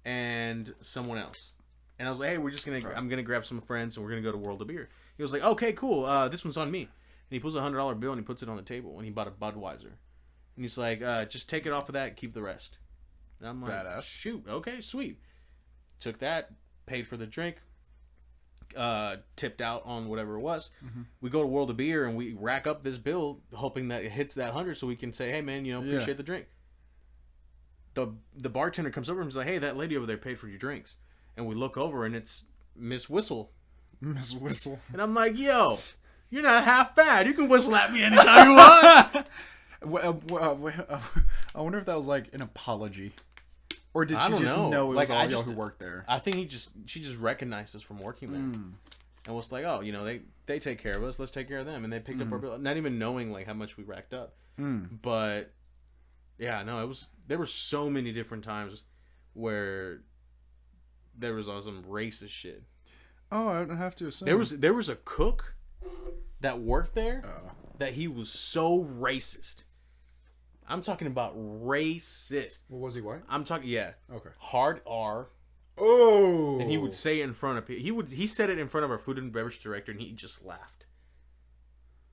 and someone else. And I was like, hey, I'm going to grab some friends and we're going to go to World of Beer. He was like, okay, cool. This one's on me. And he pulls a $100 bill and he puts it on the table and he bought a Budweiser. And he's like, just take it off of that, keep the rest. And I'm like, badass. Shoot, okay, sweet. Took that, paid for the drink, tipped out on whatever it was. We go to World of Beer and we rack up this bill, hoping that it hits that 100 so we can say, hey, man, appreciate the drink. The bartender comes over and is like, hey, that lady over there paid for your drinks. And we look over and it's Miss Whistle. Miss Whistle. And I'm like, yo, you're not half bad. You can whistle at me anytime you want. I wonder if that was like an apology. Or did she just know it was all y'all who worked there? I think she just recognized us from working there. And was like, oh, they take care of us. Let's take care of them. And they picked up our bill. Not even knowing like how much we racked up. But yeah, no, there were so many different times where there was some racist shit. Oh, I don't have to assume. There was a cook that worked there that he was so racist. I'm talking about racist. Well, was he white? I'm talking, yeah. Okay. Hard R, Oh. And he would say it in front of people. He said it in front of our food and beverage director, and he just laughed.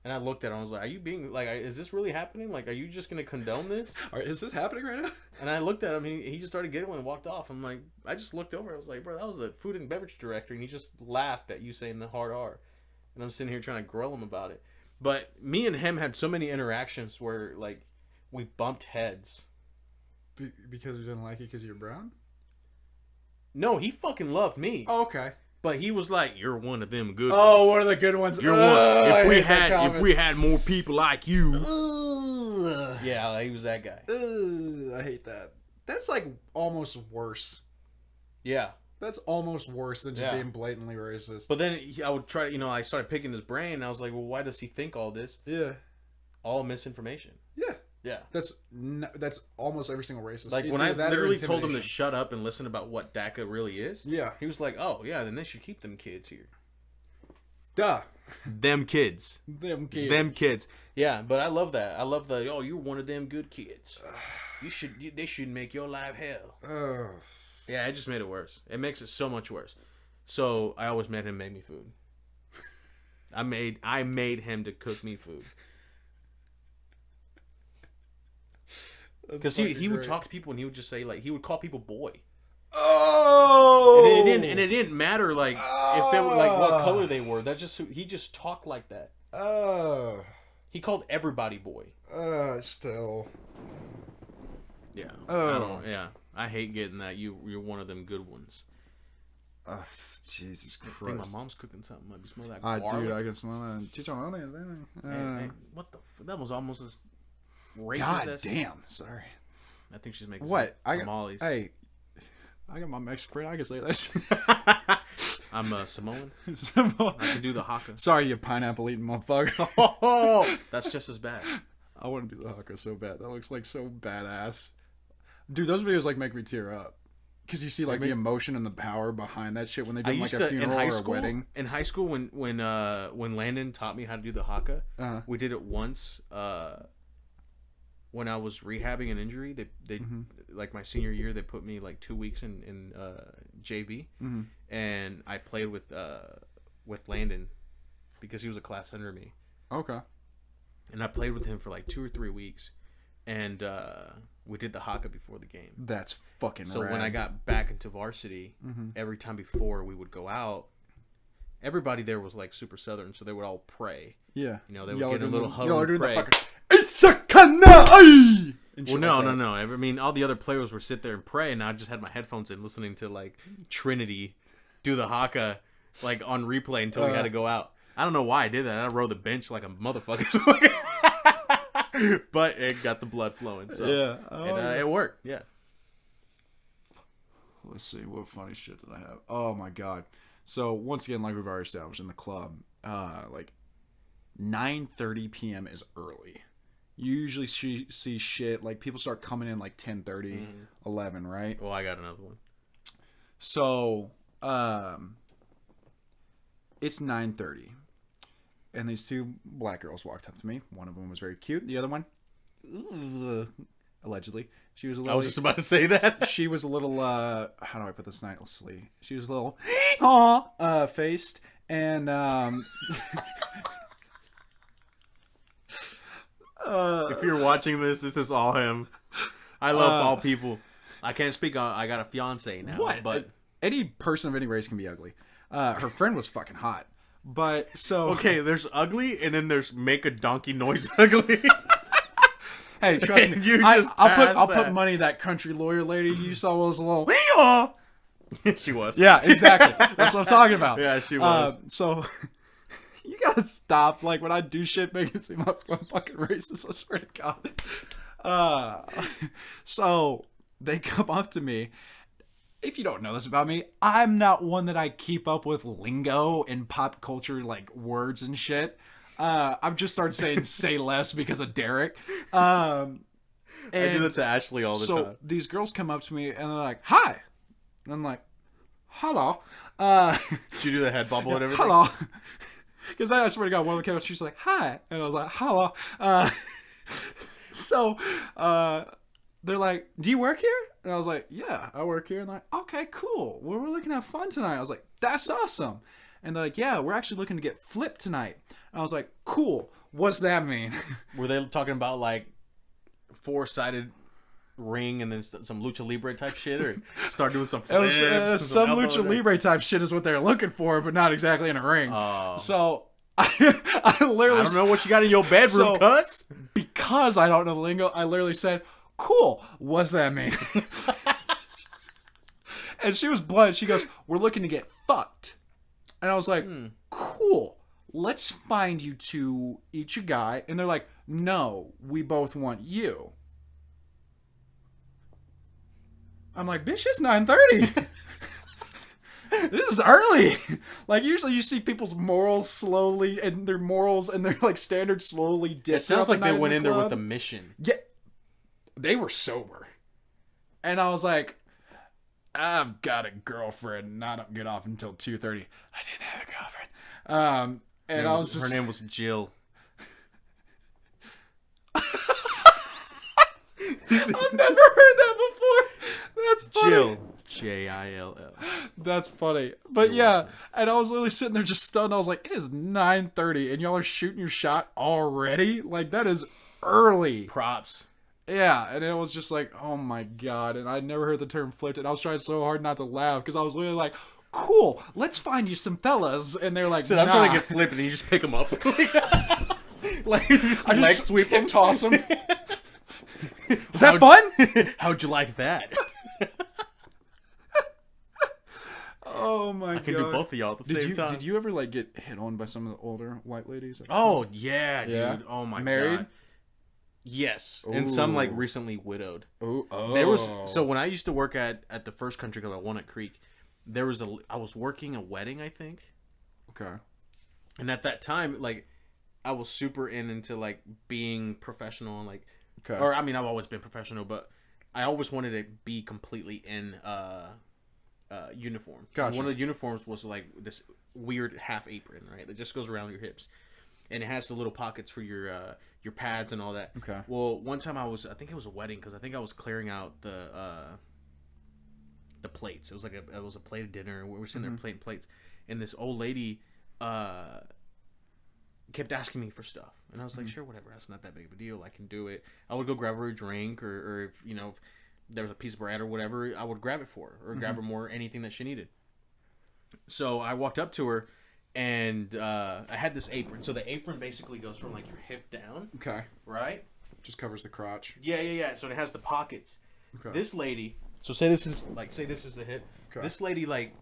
And I looked at him. I was like, "Are you being like? Is this really happening? Like, are you just gonna condone this? Is this happening right now?" And I looked at him. He just started giggling and walked off. I'm like, I just looked over. I was like, "Bro, that was the food and beverage director," and he just laughed at you saying the hard R. And I'm sitting here trying to grill him about it. But me and him had so many interactions where like we bumped heads. Because he didn't like you because you're brown? No, he fucking loved me. Oh, okay. But he was like, "You're one of them good ones. ones. One of the good ones. You're one. If we had more people like you." Yeah, he was that guy. I hate that. That's like almost worse. Yeah. That's almost worse than just being blatantly racist. But then I would try to, I started picking his brain, and I was like, well, why does he think all this? Yeah. All misinformation. Yeah. Yeah. That's almost every single racist. Like, when I literally told him to shut up and listen about what DACA really is, he was like, oh, yeah, then they should keep them kids here. Duh. Them kids. Them kids. Them kids. Yeah, but I love that. I love the, you're one of them good kids. They should make your life hell. Yeah, it just made it worse. It makes it so much worse. So I always made him make me food. I made him to cook me food. Because he would talk to people and he would just say, like, he would call people boy. Oh! And it didn't matter, like, if they were, like, what color they were. He just talked like that. He called everybody boy. Still. Yeah. Oh. I hate getting that. You're one of them good ones. Oh, Jesus Christ. I think my mom's cooking something. Might be smell that garlic. Dude, I can smell that. Chicharrones. Hey, what the that was almost as racist. God damn. Sorry. I think she's making tamales. I got my Mexican friend. I can say that shit. I'm Samoan. I can do the haka. Sorry, you pineapple eating motherfucker. Oh, that's just as bad. I want to do the haka so bad. That looks like so badass. Dude, those videos like make me tear up. Because you see like the emotion and the power behind that shit when they do like a funeral or a wedding. In high school, when Landon taught me how to do the haka, we did it once. When I was rehabbing an injury, they like my senior year, they put me like 2 weeks in JV, and I played with Landon because he was a class under me. Okay. And I played with him for like 2 or 3 weeks, and we did the haka before the game. That's fucking so rad. When I got back into varsity, every time before we would go out, everybody there was like super southern, so they would all pray. Yeah. They would get a little huddle and pray. It's a kanai! Well, no. I mean, all the other players would sit there and pray, and I just had my headphones in listening to like Trinity do the haka like on replay until we had to go out. I don't know why I did that. I rode the bench like a motherfucker. But it got the blood flowing. So and it worked. Yeah. Let's see. What funny shit did I have? Oh my god. So once again, like we've already established in the club, like 9:30 p.m. is early. You usually see shit like people start coming in like 10:30, 11, right? Well, I got another one. So it's 9:30. And these two black girls walked up to me. One of them was very cute. The other one, allegedly, she was a little... I was just about to say that. She was a little, how do I put this nicely? She was a little, faced. And, if you're watching this is all him. I love all people. I can't speak on... I got a fiance now. What? But any person of any race can be ugly. Her friend was fucking hot. But so okay, there's ugly, and then there's make a donkey noise ugly. Hey, trust me, I'll put money that country lawyer lady you saw was a little. She was. Yeah, exactly. That's what I'm talking about. Yeah, she was. So you gotta stop. Like when I do shit, make it seem like I'm fucking racist. I swear to God. So they come up to me. If you don't know this about me, I'm not one that I keep up with lingo and pop culture, like words and shit. I've just started saying say less because of Derek. I do that to Ashley all the time. So these girls come up to me and they're like, hi. And I'm like, hello. Did you do the head bubble and everything? Hello. Because I swear to God, one of the came up, she's like, hi. And I was like, hello. So they're like, do you work here? And I was like, yeah, I work here. And they're like, okay, cool. Well, we're looking to have fun tonight. I was like, that's awesome. And they're like, yeah, we're actually looking to get flipped tonight. And I was like, cool. What's that mean? Were they talking about like 4-sided ring and then some lucha libre type shit, or start doing some flips? Some lucha libre type shit is what they're looking for, but not exactly in a ring. So I literally, I don't know what you got in your bedroom, cuts. Because I don't know the lingo, I literally said, cool, what's that mean? And she was blunt. She goes, we're looking to get fucked. And I was like, cool, let's find you two each a guy. And they're like, no, we both want you. I'm like, bitch, it's 9:30. This is early. Like, usually you see people's morals slowly, and their morals and their like standards slowly dip. It sounds like they went in there with a mission. Yeah, they were sober, and I was like, I've got a girlfriend, and I don't get off until 2:30. I didn't have a girlfriend. And I was just, her name was Jill. I've never heard that before. That's funny. Jill. Jill. That's funny. But yeah, and I was literally sitting there just stunned. I was like, it is 9:30 and y'all are shooting your shot already? Like, that is early. Props. Yeah, and it was just like, oh my god. And I'd never heard the term flipped, and I was trying so hard not to laugh because I was literally like, cool, let's find you some fellas. And they're like, so nah. I'm trying to get flipped, and you just pick them up. Like, I just leg sweep them, toss them. Was that fun? How'd you like that? Oh my god! I can do both of y'all at the same time. Did you ever like get hit on by some of the older white ladies? Oh yeah, dude. Oh my god. Married? Yes, Ooh. and some like recently widowed. Oh. There was so when I used to work at the first country club at Walnut Creek, I was working a wedding, I think. Okay. And at that time, like, I was super into like being professional and like, okay. Or I mean, I've always been professional, but I always wanted to be completely in uniform. Gotcha. One of the uniforms was like this weird half apron, right? That just goes around your hips, and it has the little pockets for your pads and all that. Okay. Well, one time I think it was a wedding because I think I was clearing out the plates. It was like a plate of dinner, and we were sitting there plating plates, and this old lady kept asking me for stuff, and I was like, sure, whatever, that's not that big of a deal, I can do it. I would go grab her a drink, or if if there was a piece of bread or whatever, I would grab it for her, or grab her more anything that she needed. So I walked up to her, and I had this apron. So the apron basically goes from like your hip down. Okay. Right? Just covers the crotch. Yeah. So it has the pockets. Okay. This lady, so say this is the hip. Okay. This lady, like,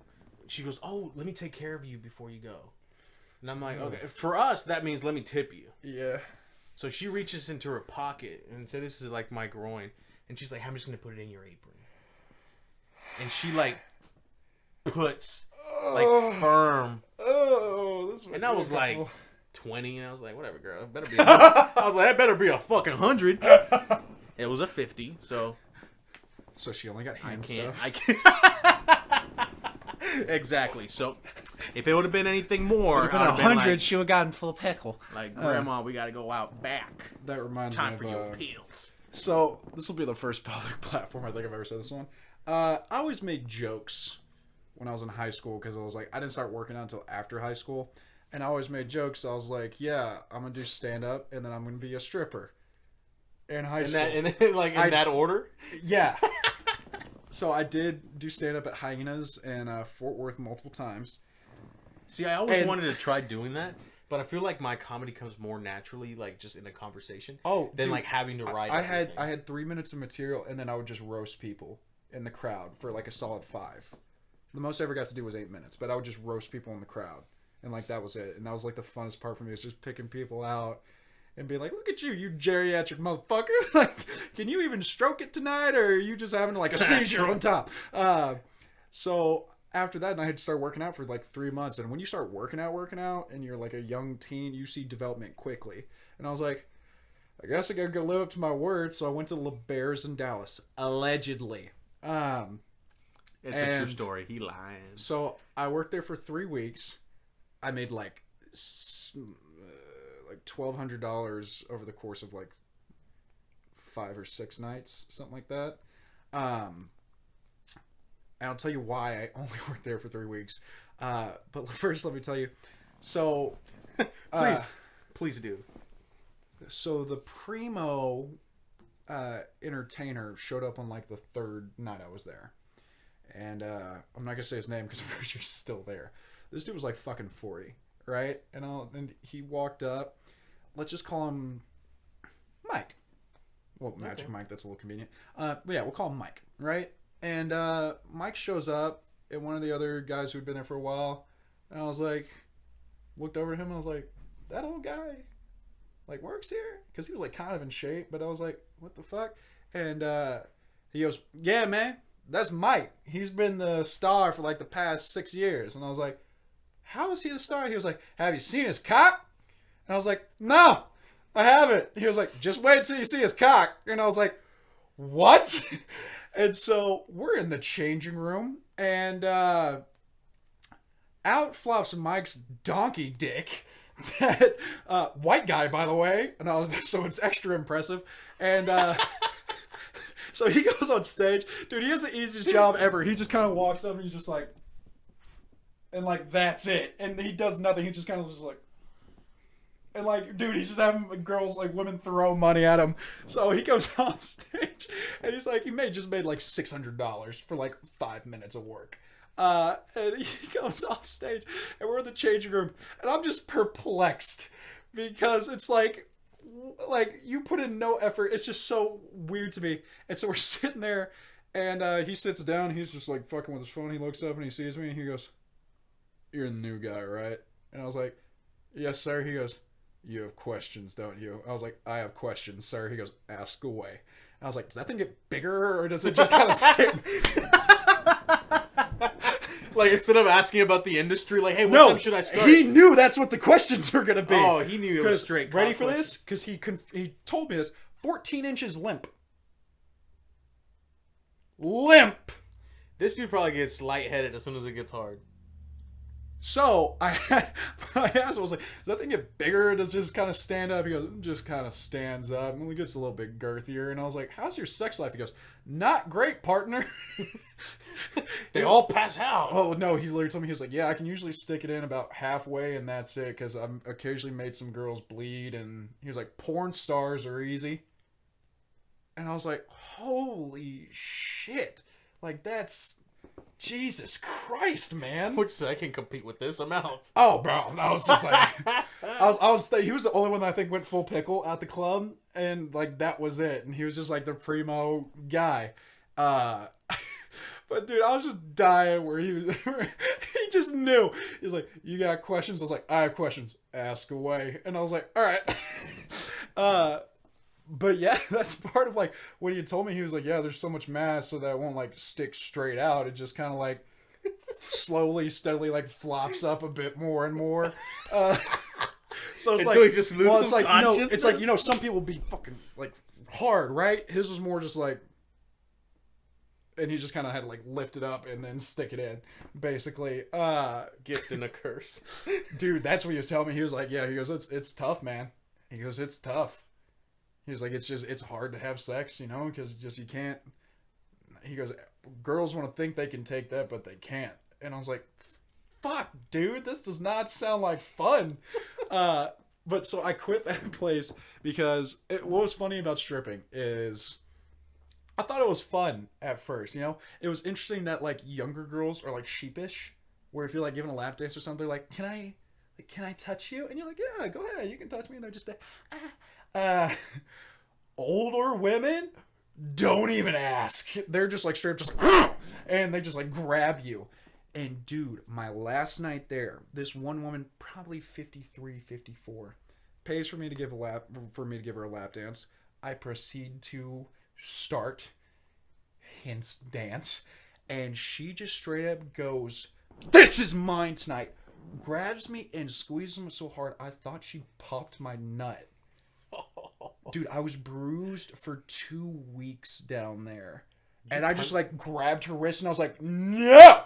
she goes, oh, let me take care of you before you go. And I'm like, okay. For us, that means let me tip you. Yeah. So she reaches into her pocket and say, this is like my groin. And she's like, I'm just going to put it in your apron. And she like puts like firm. Oh, this and I was like 20, and I was like, whatever, girl. It better be I was like, that better be a fucking 100. It was a 50, so. So she only got hand stuff. I can't. Exactly. So, if it would have been anything more, if it would have been 100, like, she would have gotten full pickle. Like, Grandma, we got to go out back. That reminds me. It's time me for your pills. So, this will be the first public platform I think I've ever said this one. I always made jokes when I was in high school because I was like, I didn't start working out until after high school. And I always made jokes. I was like, yeah, I'm going to do stand-up, and then I'm going to be a stripper. In high school. In that order? Yeah. So I did do stand-up at Hyenas and Fort Worth multiple times. See, I always wanted to try doing that, but I feel like my comedy comes more naturally, like, just in a conversation. Oh, than dude, like having to write. I had 3 minutes of material, and then I would just roast people in the crowd for like a solid 5. The most I ever got to do was 8 minutes, but I would just roast people in the crowd, and like that was it. And that was like the funnest part for me, was just picking people out and be like, look at you, you geriatric motherfucker. Like, can you even stroke it tonight, or are you just having like a seizure on top? So after that, I had to start working out for like 3 months. And when you start working out, and you're like a young teen, you see development quickly. And I was like, I guess I gotta go live up to my word. So I went to La Bears in Dallas, allegedly. It's a true story. He lying. So I worked there for 3 weeks. I made like $1,200 over the course of like 5 or 6 nights, something like that. And I'll tell you why I only worked there for 3 weeks. But first, let me tell you. So, please do. So the primo entertainer showed up on like the 3rd night I was there, and I'm not gonna say his name because I'm pretty sure he's still there. This dude was like fucking 40, right? And he walked up. Let's just call him Mike. Well, Magic Mike, that's a little convenient. But yeah, we'll call him Mike, right? And Mike shows up, and one of the other guys who'd been there for a while, and I was like, looked over at him, and I was like, that old guy, like, works here? Because he was like kind of in shape, but I was like, what the fuck? And he goes, yeah, man, that's Mike. He's been the star for like the past 6 years. And I was like, how is he the star? He was like, have you seen his cock? And I was like, no, I haven't. He was like, just wait till you see his cock. And I was like, what? And so we're in the changing room, and out flops Mike's donkey dick. That white guy, by the way, and so it's extra impressive. And so he goes on stage, dude. He has the easiest job ever. He just kind of walks up and he's just like, and like that's it. And he does nothing. He just kind of just like, and like, dude, he's just having girls, like women, throw money at him. So he goes on stage and he's like, he just made like $600 for like 5 minutes of work. And he goes off stage, and we're in the changing room, and I'm just perplexed because it's like you put in no effort. It's just so weird to me. And so we're sitting there, and he sits down. He's just like fucking with his phone. He looks up and he sees me, and he goes, "You're the new guy, right?" And I was like, "Yes, sir." He goes, "You have questions, don't you?" I was like, "I have questions, sir." He goes, "Ask away." And I was like, "Does that thing get bigger, or does it just kind of stick?" Like, instead of asking about the industry, like, hey, what time should I start? He knew that's what the questions were going to be. Oh, he knew it was straight. Ready for this? Because he told me this. 14 inches limp. Limp! This dude probably gets lightheaded as soon as it gets hard. So, I asked him, I was like, does that thing get bigger or does it just kind of stand up? He goes, it just kind of stands up. And it gets a little bit girthier. And I was like, how's your sex life? He goes, not great, partner. They all pass out. Oh, no, he literally told me, he was like, yeah, I can usually stick it in about halfway and that's it. Because I've occasionally made some girls bleed. And he was like, porn stars are easy. And I was like, holy shit. Like, that's... Jesus Christ, man! Which said I can compete with this amount. Oh, bro, I was just like, he was the only one that I think went full pickle at the club, and like that was it. And he was just like the primo guy. But dude, I was just dying where he he just knew. He was like, "You got questions?" I was like, "I have questions. Ask away." And I was like, "All right." But yeah, that's part of like what he told me. He was like, yeah, there's so much mass so that it won't like stick straight out. It just kind of like slowly, steadily like flops up a bit more and more. So it's until like, he just loses it's like, consciousness? it's like, some people be fucking like hard, right? His was more just like, and he just kind of had to like lift it up and then stick it in, basically. Gift and a curse. Dude, that's what he was telling me. He was like, yeah, he goes, it's tough, man. He goes, it's tough. He's like, it's hard to have sex, because just you can't. He goes, girls want to think they can take that, but they can't. And I was like, fuck, dude, this does not sound like fun. But so I quit that place because what was funny about stripping is I thought it was fun at first, It was interesting that like younger girls are like sheepish, where if you're like giving a lap dance or something, they're like, can I touch you? And you're like, yeah, go ahead, you can touch me. And they're just like, older women don't even ask. They're just like straight up just like, and they just like grab you. And dude, my last night there, this one woman, probably 53, 54, pays for me to give her a lap dance. I proceed to start, hence dance, and she just straight up goes, "This is mine tonight." Grabs me and squeezes me so hard I thought she popped my nut. Dude, I was bruised for 2 weeks down there. And I just like grabbed her wrist and I was like, no!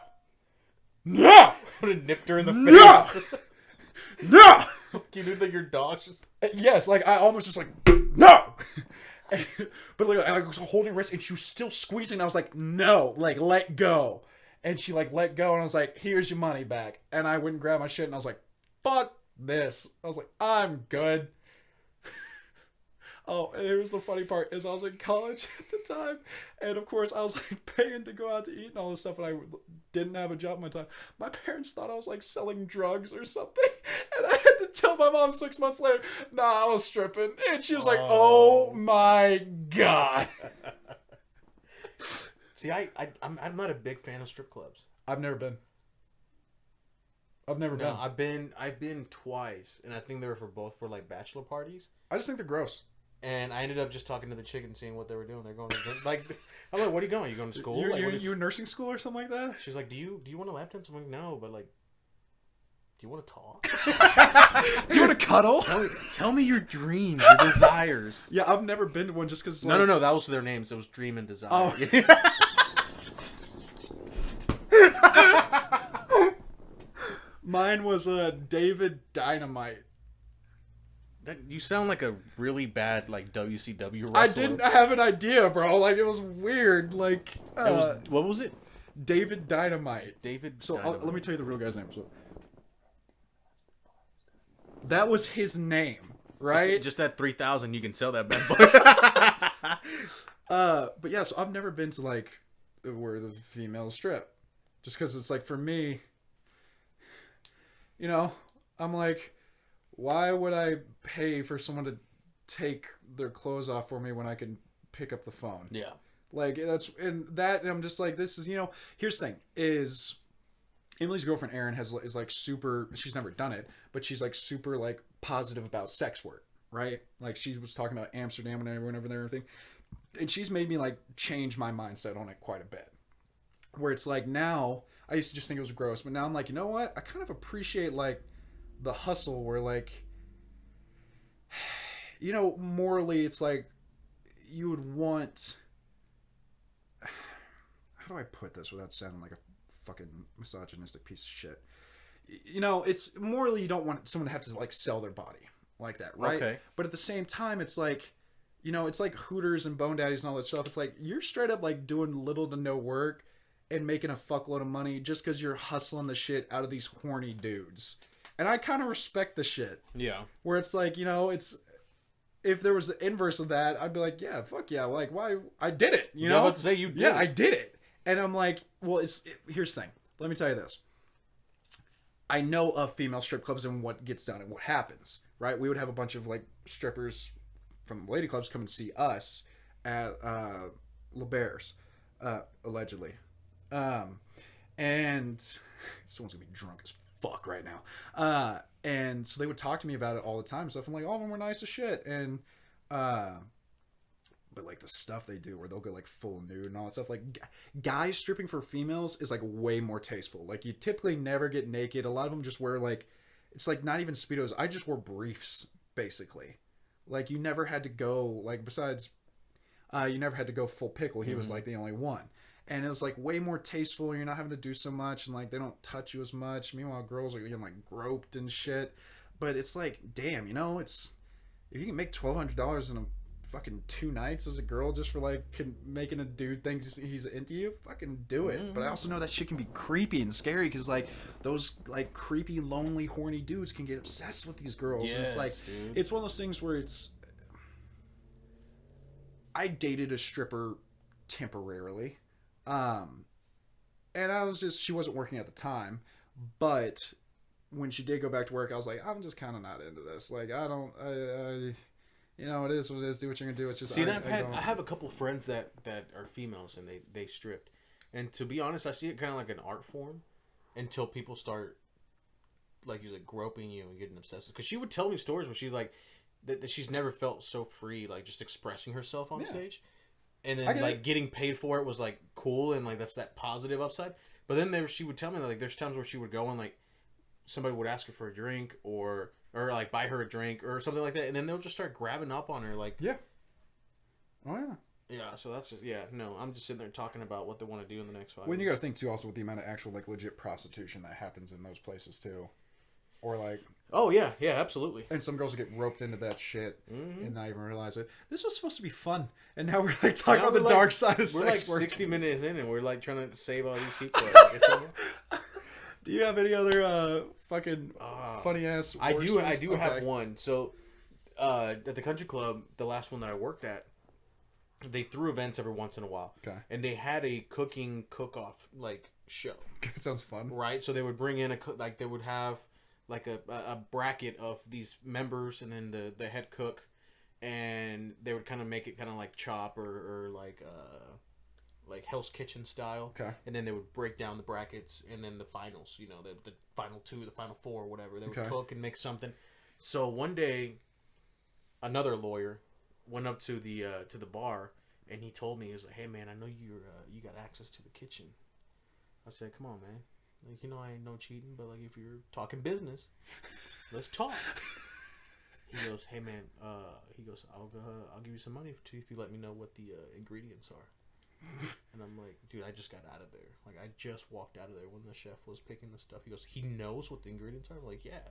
No! Would have nipped her in the face. No! You knew that your dog just... Yes, like I almost just like, no! But like, I was holding her wrist, and she was still squeezing. And I was like, no, like, let go. And she like let go, and I was like, here's your money back. And I went and grabbed my shit, and I was like, fuck this. I was like, I'm good. Oh, and here's the funny part is I was in college at the time, and of course I was like paying to go out to eat and all this stuff, and I didn't have a job at my time. My parents thought I was like selling drugs or something, and I had to tell my mom 6 months later, nah, I was stripping, and she was like, oh my god. See, I'm not a big fan of strip clubs. I've never been. I've been twice, and I think they were for like bachelor parties. I just think they're gross. And I ended up just talking to the chick and seeing what they were doing. They're going to like, I'm like, what are you going? Are you going to school? You in nursing school or something like that? She's like, do you want a lap dance? I'm like, no, but like, do you want to talk? Do you want to cuddle? Tell me your dreams, your desires. Yeah, I've never been to one just because. Like... No, that was their names. It was Dream and Desire. Oh. Mine was David Dynamite. You sound like a really bad like WCW wrestler. I didn't have an idea, bro. Like, it was weird. Like, what was it? David Dynamite. So let me tell you the real guy's name. So that was his name, right? Just at 3,000, you can sell that bad boy. But yeah, so I've never been to like where the female strip, just because it's like for me, you know, I'm like, why would I pay for someone to take their clothes off for me when I can pick up the phone? Yeah. Like, and I'm just like, this is, you know, here's the thing is Emily's girlfriend Erin is like super, she's never done it, but she's like super like positive about sex work, right? Like, she was talking about Amsterdam and everyone over there and everything. And she's made me like change my mindset on it quite a bit. Where it's like now, I used to just think it was gross, but now I'm like, you know what? I kind of appreciate like the hustle where like, you know, morally it's like you would want, how do I put this without sounding like a fucking misogynistic piece of shit? You know, it's morally you don't want someone to have to like sell their body like that, right? Okay. But at the same time, it's like, you know, it's like Hooters and Bone Daddies and all that stuff. It's like you're straight up like doing little to no work and making a fuckload of money just because you're hustling the shit out of these horny dudes. And I kind of respect the shit. Yeah. Where it's like, you know, it's, if there was the inverse of that, I'd be like, yeah, fuck yeah. Like, why? I did it, you know? I was about to say you did. Yeah, I did it. And I'm like, well, here's the thing. Let me tell you this. I know of female strip clubs and what gets done and what happens, right? We would have a bunch of like strippers from the lady clubs come and see us at La Bear's, allegedly. And someone's gonna be drunk as fuck right now. And so they would talk to me about it all the time. So I'm like, all of them were nice as shit. And, but like the stuff they do where they'll go like full nude and all that stuff, like guys stripping for females is like way more tasteful. Like you typically never get naked. A lot of them just wear like, it's like not even Speedos. I just wore briefs basically. Like you never had to go like, besides, you never had to go full pickle. He was like the only one. And it was like way more tasteful. You're not having to do so much, and like they don't touch you as much. Meanwhile, girls are getting like groped and shit. But it's like, damn, you know, it's if you can make $1,200 in a fucking 2 nights as a girl just for like making a dude think he's into you, fucking do it. But I also know that shit can be creepy and scary because like those like creepy, lonely, horny dudes can get obsessed with these girls. Yes, and it's like, dude. It's one of those things where it's. I dated a stripper temporarily. And I was just, she wasn't working at the time, but when she did go back to work, I was like, I'm just kind of not into this. Like, I you know, it is what it is. Do what you're gonna do. It's just, see, I have a couple friends that are females and they stripped. And to be honest, I see it kind of like an art form until people start like groping you and getting obsessed. Because she would tell me stories where she like, that she's never felt so free, like just expressing herself on stage. And then like getting paid for it was like cool and like that's that positive upside. But then she would tell me that like there's times where she would go and like somebody would ask her for a drink or like buy her a drink or something like that, and then they'll just start grabbing up on her like yeah. So that's I'm just sitting there talking about what they want to do in the next 5 years. You got to think too also with the amount of actual like legit prostitution that happens in those places too. or like. Oh yeah, absolutely. And some girls get roped into that shit and not even realize it. This was supposed to be fun, and now we're like talking about the dark side of sex work. We're like 60 minutes in, and we're like trying to save all these people. Do you have any other fucking funny ass? I do have one. So at the country club, the last one that I worked at, they threw events every once in a while. Okay. And they had a cooking cook-off like show. It sounds fun, right? So they would bring in they would have like a bracket of these members, and then the head cook, and they would kind of make it kind of like Chop or like Hell's Kitchen style. Okay. And then they would break down the brackets, and then the finals, the final 2, the final 4, whatever. They would cook and make something. So one day, another lawyer went up to the bar, and he told me, he was like, "Hey man, I know you got access to the kitchen." I said, "Come on, man. Like, I ain't no cheating, but like if you're talking business, let's talk." He goes, "Hey man," he goes, "I'll give you some money if you let me know what the ingredients are." And I'm like, "Dude, I just got out of there. Like, I just walked out of there when the chef was picking the stuff." He goes, "He knows what the ingredients are?" I'm like, "Yeah."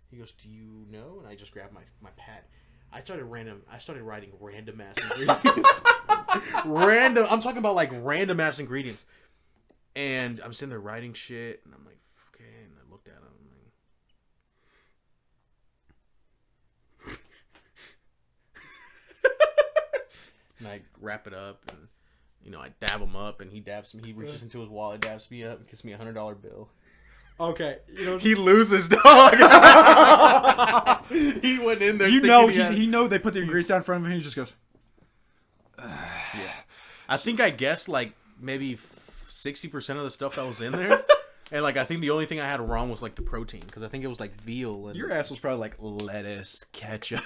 He goes, "Do you know?" And I just grabbed my pad. I started writing random ass ingredients. I'm talking about like random ass ingredients. And I'm sitting there writing shit, and I'm like, okay. And I looked at him, and I wrap it up, and I dab him up, and he dabs me. He reaches into his wallet, dabs me up, and gives me $100 bill. Okay, he loses, dog. He went in there. He know they put the ingredients down in front of him, and he just goes. Yeah, I think I guessed like maybe 60% of the stuff that was in there, and like I think the only thing I had wrong was like the protein, because I think it was like veal. And your ass was probably like lettuce, ketchup.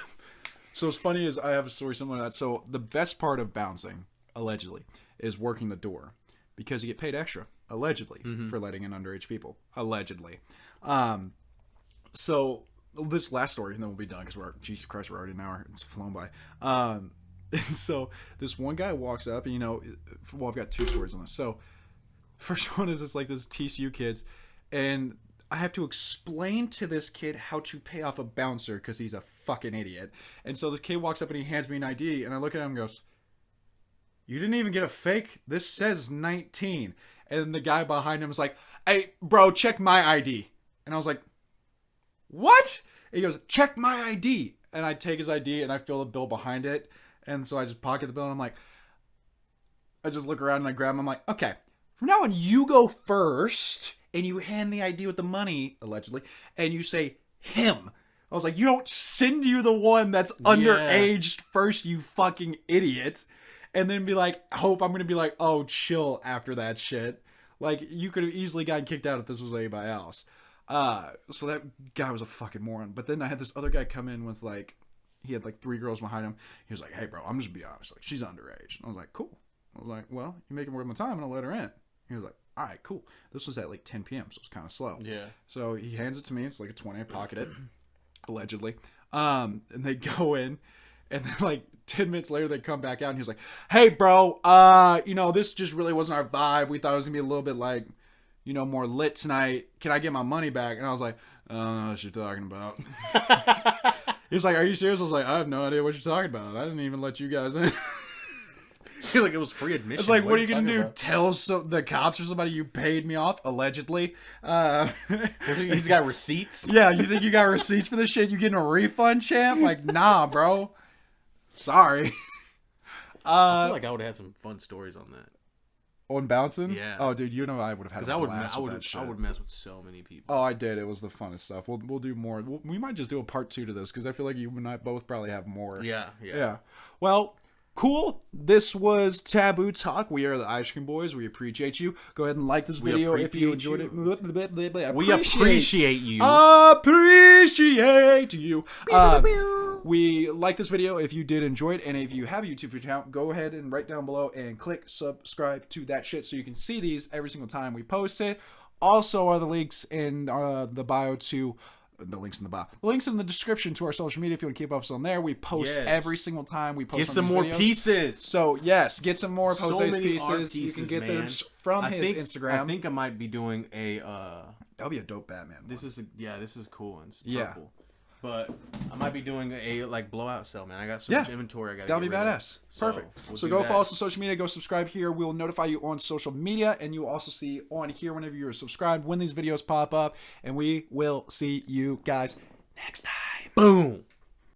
So what's funny is I have a story similar to that. So the best part of bouncing, allegedly, is working the door, because you get paid extra, allegedly, for letting in underage people, allegedly. So this last story, and then we'll be done, because Jesus Christ, we're already an hour. It's flown by. So this one guy walks up, and I've got 2 stories on this. So first one is it's like this TCU kids, and I have to explain to this kid how to pay off a bouncer because he's a fucking idiot. And so this kid walks up and he hands me an ID, and I look at him and goes, "You didn't even get a fake? This says 19. And then the guy behind him was like, "Hey, bro, check my ID." And I was like, "What?" And he goes, "Check my ID." And I take his ID and I fill the bill behind it. And so I just pocket the bill, and I'm like, I just look around and I grab him. I'm like, "Okay, from now on, you go first, and you hand the ID with the money, allegedly, and you say, him." I was like, "You don't send you the one that's underage first, you fucking idiot." And then be like, I'm going to be like, "Oh, chill," after that shit. Like, you could have easily gotten kicked out if this was anybody else. So that guy was a fucking moron. But then I had this other guy come in with he had 3 girls behind him. He was like, "Hey bro, I'm just gonna be honest. Like, she's underage." I was like, "Cool." I was like, "Well, you make it worth my time and I'll let her in." He was like, "All right, cool." This was at 10 p.m. so it's kind of slow. Yeah. So he hands it to me. It's like a 20. I pocket it, allegedly. And they go in, and then 10 minutes later they come back out, and he was like, "Hey bro, this just really wasn't our vibe. We thought it was gonna be a little bit more lit tonight. Can I get my money back?" And I was like, "I don't know what you're talking about." He was like, "Are you serious?" I was like, "I have no idea what you're talking about. I didn't even let you guys in." Feel like it was free admission. It's like, what are you gonna do? About? Tell the cops or somebody you paid me off, allegedly? He's got receipts. Yeah, you think you got receipts for this shit? You getting a refund, champ? Like, nah, bro. Sorry. I feel like I would have had some fun stories on that. On bouncing? Yeah. Oh, dude, I would have had a blast with that shit. I would mess with so many people. Oh, I did. It was the funnest stuff. We'll do more. We might just do a part 2 to this, because I feel like you and I both probably have more. Yeah. Well, cool. This was Taboo Talk. We are the Ice Cream Boys. We appreciate you. Go ahead and like this video if you enjoyed it. We appreciate you. Appreciate you. We like this video if you did enjoy it, and if you have a YouTube account, go ahead and write down below and click subscribe to that shit so you can see these every single time we post it. Also are the links in the bio to the links in the bio. The links in the description to our social media if you want to keep up on there. We post every single time we post. Get some more pieces. So yes, get some more of Jose's pieces. You can get them from his Instagram. I think I might be doing That'll be a dope Batman one. This is cool. And it's purple. But I might be doing a like blowout sale, man. I got so much inventory. I got. That'll be badass. Perfect. So go follow us on social media. Go subscribe here. We'll notify you on social media, and you will also see on here whenever you're subscribed when these videos pop up. And we will see you guys next time. Boom.